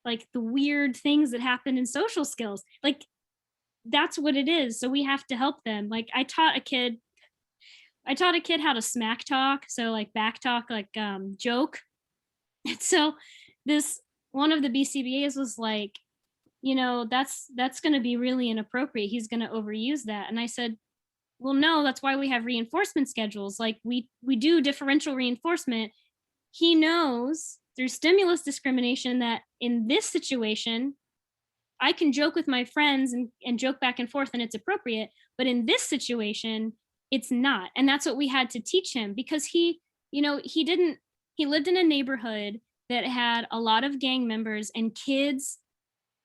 like the weird things that happen in social skills. Like, that's what it is. So we have to help them. Like I taught a kid how to smack talk. So like back talk, like joke. And so this one of the BCBAs was like, that's going to be really inappropriate. He's going to overuse that. And I said, well, no, that's why we have reinforcement schedules. Like we do differential reinforcement. He knows through stimulus discrimination that in this situation, I can joke with my friends and joke back and forth and it's appropriate. But in this situation, it's not. And that's what we had to teach him, because he lived in a neighborhood that had a lot of gang members, and kids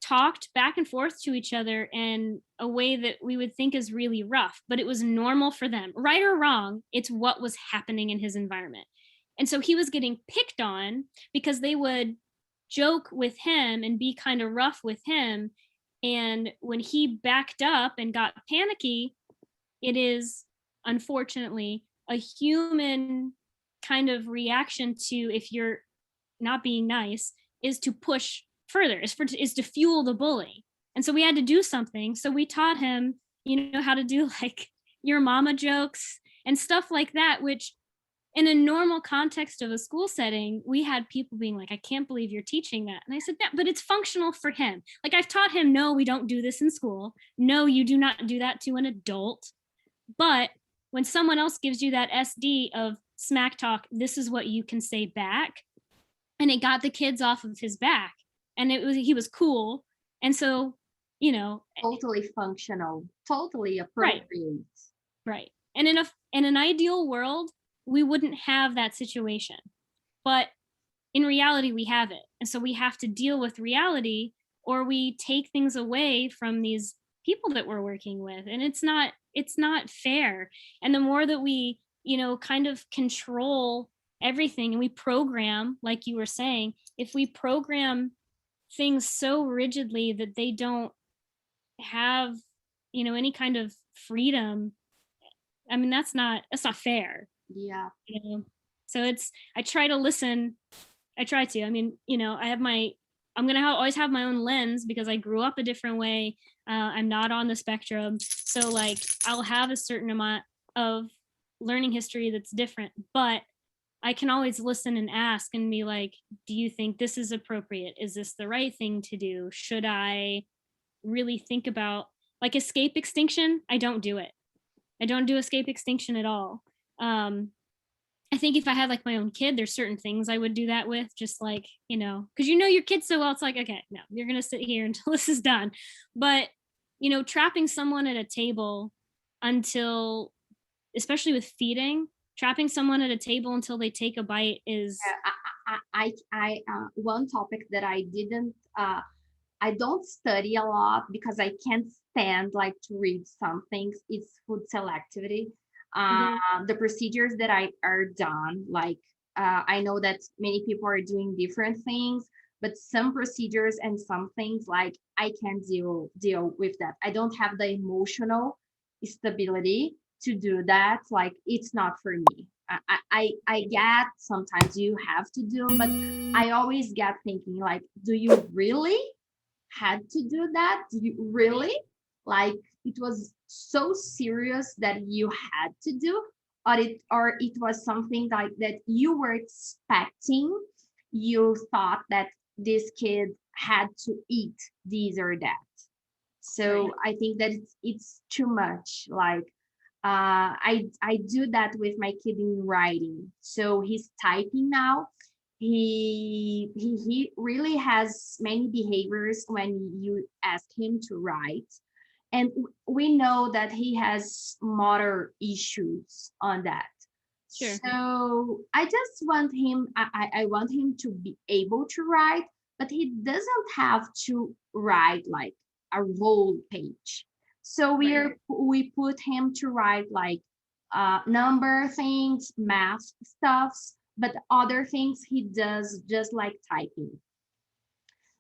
talked back and forth to each other in a way that we would think is really rough, but it was normal for them. Right or wrong, it's what was happening in his environment. And so he was getting picked on because they would joke with him and be kind of rough with him. And when he backed up and got panicky, it is unfortunately a human kind of reaction to, if you're not being nice, is to push further, is to fuel the bully. And so we had to do something. So we taught him, how to do like your mama jokes and stuff like that, which in a normal context of a school setting, we had people being like, I can't believe you're teaching that. And I said, yeah, but it's functional for him. Like I've taught him, no, we don't do this in school. No, you do not do that to an adult. But when someone else gives you that SD of smack talk, this is what you can say back. And it got the kids off of his back. And he was cool. And so, totally functional, totally appropriate. Right. And in an ideal world, we wouldn't have that situation. But in reality, we have it. And so we have to deal with reality, or we take things away from these people that we're working with. And it's not fair. And the more that we, kind of control everything and we program, like you were saying, if we program things so rigidly that they don't have, any kind of freedom, I mean, that's not fair. Yeah. So I try to listen. I try to, I mean, I'm going to always have my own lens because I grew up a different way. I'm not on the spectrum. So like, I'll have a certain amount of learning history that's different, but I can always listen and ask and be like, do you think this is appropriate? Is this the right thing to do? Should I really think about like escape extinction? I don't do it. I don't do escape extinction at all. I think if I had like my own kid, there's certain things I would do that with, just like, because your kid so well, it's like, okay, no, you're going to sit here until this is done. But, trapping someone at a table until, especially with feeding, trapping someone at a table until they take a bite is. I one topic that I don't study a lot because I can't stand like to read some things. It's food selectivity. The procedures that are done, like I know that many people are doing different things, but some procedures and some things like I can't deal with that. I don't have the emotional stability to do that. Like it's not for me. I get sometimes you have to do, but I always get thinking like, do you really had to do that? Do you really? Like it was so serious that you had to do, or it was something like that you were expecting. You thought that this kid had to eat this or that. So right. I think that it's too much. Like I do that with my kid in writing. So he's typing now. He really has many behaviors when you ask him to write. And we know that he has motor issues on that. Sure. So I just want him, I want him to be able to write, but he doesn't have to write like a whole page. So we put him to write like number things, math stuffs, but other things he does just like typing.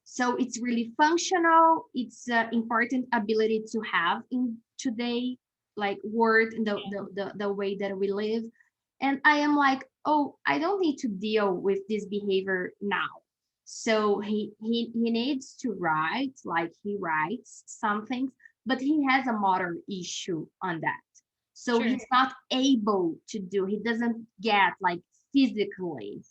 So it's really functional. It's an important ability to have in today, like word in the way that we live. And I am like, oh, I don't need to deal with this behavior now. So he needs to write, like he writes some things, but he has a motor issue on that. So Sure. he's not able to do, he doesn't get like physically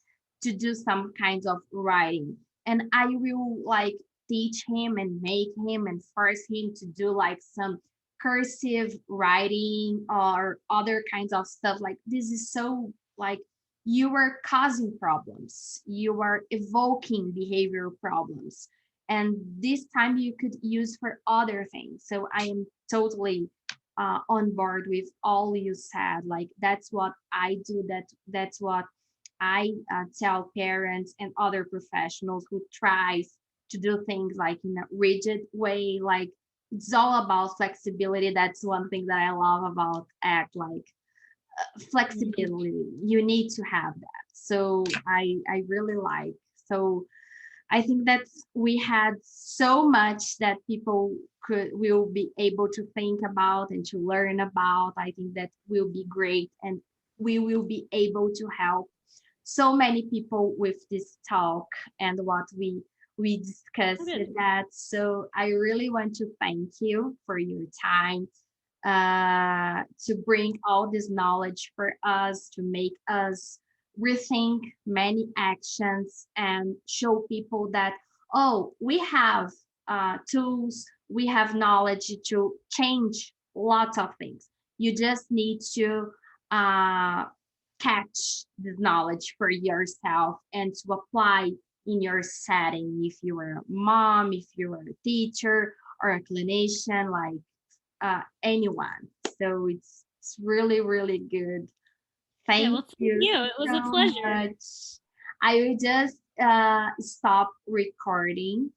to do some kinds of writing. And I will like teach him and make him and force him to do like some cursive writing or other kinds of stuff. Like this is so like you are causing problems, you are evoking behavioral problems, and this time you could use for other things. So I am totally on board with all you said. Like that's what I do, that's what I tell parents and other professionals who tries to do things like in a rigid way. Like it's all about flexibility. That's one thing that I love about ACT. Like flexibility, you need to have that. So I really like. So I think that we had so much that people will be able to think about and to learn about. I think that will be great, and we will be able to help so many people with this talk and what we discussed that. So I really want to thank you for your time to bring all this knowledge for us, to make us rethink many actions and show people that, oh, we have tools, we have knowledge to change lots of things. You just need to catch this knowledge for yourself and to apply in your setting. If you are a mom, if you are a teacher or a clinician, like anyone. So it's really, really good. Thank you. It was a pleasure. Much. I will just stop recording